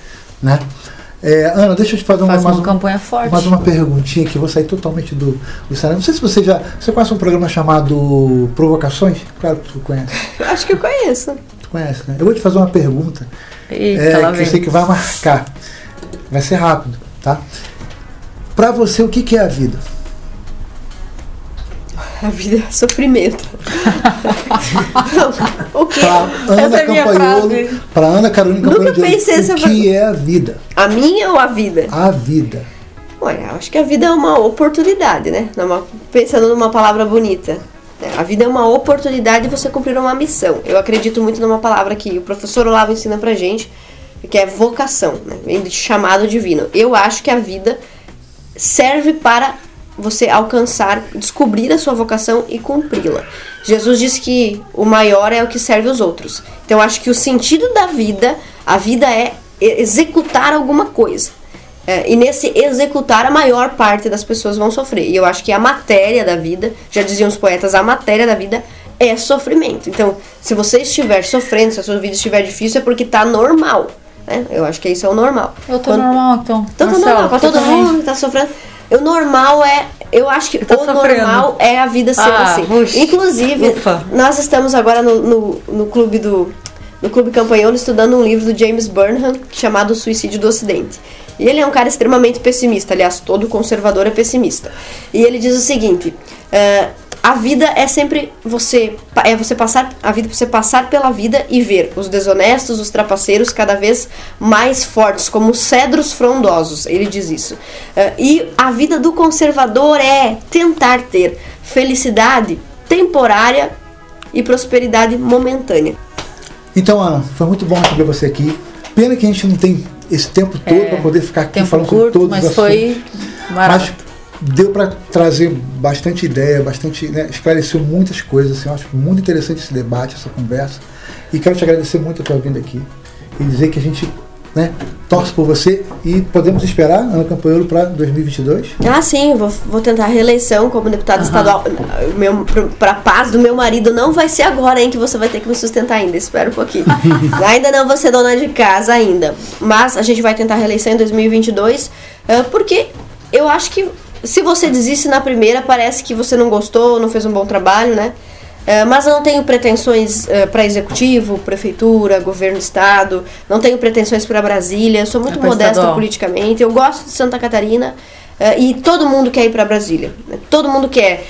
[SPEAKER 2] né? Ana, deixa eu te fazer
[SPEAKER 1] uma campanha forte.
[SPEAKER 2] Mais uma perguntinha que eu vou sair totalmente do cenário. Não sei se você conhece um programa chamado Provocações? Claro que tu conhece.
[SPEAKER 3] Acho que eu conheço.
[SPEAKER 2] Tu conhece, né? Eu vou te fazer uma pergunta que eu sei que vai marcar. Vai ser rápido, tá? Pra você, o que é a vida?
[SPEAKER 3] A vida é sofrimento. O que?
[SPEAKER 2] Para Ana Carolina Campanholo, o que é a vida?
[SPEAKER 3] A minha ou a vida?
[SPEAKER 2] A vida.
[SPEAKER 3] Olha, acho que a vida é uma oportunidade, né? Pensando numa palavra bonita. A vida é uma oportunidade de você cumprir uma missão. Eu acredito muito numa palavra que o professor Olavo ensina pra gente, que é vocação, né? Vem de chamado divino. Eu acho que a vida serve para você alcançar, descobrir a sua vocação e cumpri-la. Jesus disse que o maior é o que serve os outros. Então eu acho que o sentido da vida, a vida é executar alguma coisa. E nesse executar, a maior parte das pessoas vão sofrer. E eu acho que a matéria da vida, já diziam os poetas, a matéria da vida é sofrimento. Então, se você estiver sofrendo, se a sua vida estiver difícil, é porque está normal. Né? Eu acho que isso é o normal.
[SPEAKER 1] Eu tô normal, então.
[SPEAKER 3] Tô normal, pra todo mundo que tá sofrendo. O normal eu acho que o normal é a vida ser assim. Inclusive, nós estamos agora no Clube Campanholo estudando um livro do James Burnham chamado O Suicídio do Ocidente. E ele é um cara extremamente pessimista, aliás, todo conservador é pessimista. E ele diz o seguinte, a vida é sempre você passar a vida, você passar pela vida e ver os desonestos, os trapaceiros cada vez mais fortes, como cedros frondosos, ele diz isso. E a vida do conservador é tentar ter felicidade temporária e prosperidade momentânea.
[SPEAKER 2] Então, Ana, foi muito bom receber você aqui. Pena que a gente não tem esse tempo todo para poder ficar aqui falando sobre todos os assuntos.
[SPEAKER 1] Foi barato.
[SPEAKER 2] Mas deu para trazer bastante ideia, né, esclareceu muitas coisas. Assim, eu acho muito interessante esse debate, essa conversa. E quero te agradecer muito a tua vinda aqui e dizer que a gente, né, torce por você e podemos esperar Ana Campanholo para 2022?
[SPEAKER 3] Ah, sim, vou tentar a reeleição como deputada estadual. Para paz do meu marido, não vai ser agora, hein, que você vai ter que me sustentar ainda, espera um pouquinho. Ainda não vou ser dona de casa ainda, mas a gente vai tentar a reeleição em 2022, porque eu acho que se você desiste na primeira, parece que você não gostou, não fez um bom trabalho, né? Mas eu não tenho pretensões para executivo, prefeitura, governo do estado, não tenho pretensões para Brasília, sou muito modesta estadual. Politicamente, eu gosto de Santa Catarina e todo mundo quer ir para Brasília, né? Todo mundo quer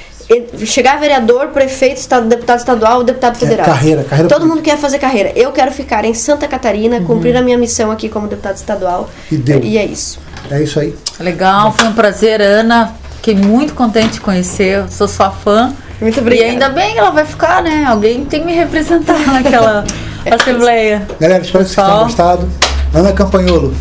[SPEAKER 3] chegar vereador, prefeito, deputado estadual, deputado federal.
[SPEAKER 2] Carreira
[SPEAKER 3] todo mundo quer fazer carreira. Eu quero ficar em Santa Catarina, cumprir a minha missão aqui como deputado estadual e é isso.
[SPEAKER 2] É isso aí.
[SPEAKER 1] Legal, foi um prazer, Ana. Fiquei muito contente de conhecer, sou sua fã.
[SPEAKER 3] Muito obrigada.
[SPEAKER 1] E ainda bem que ela vai ficar, né? Alguém tem que me representar naquela assembleia.
[SPEAKER 2] Galera, espero que vocês tenham gostado. Ana Campanholo.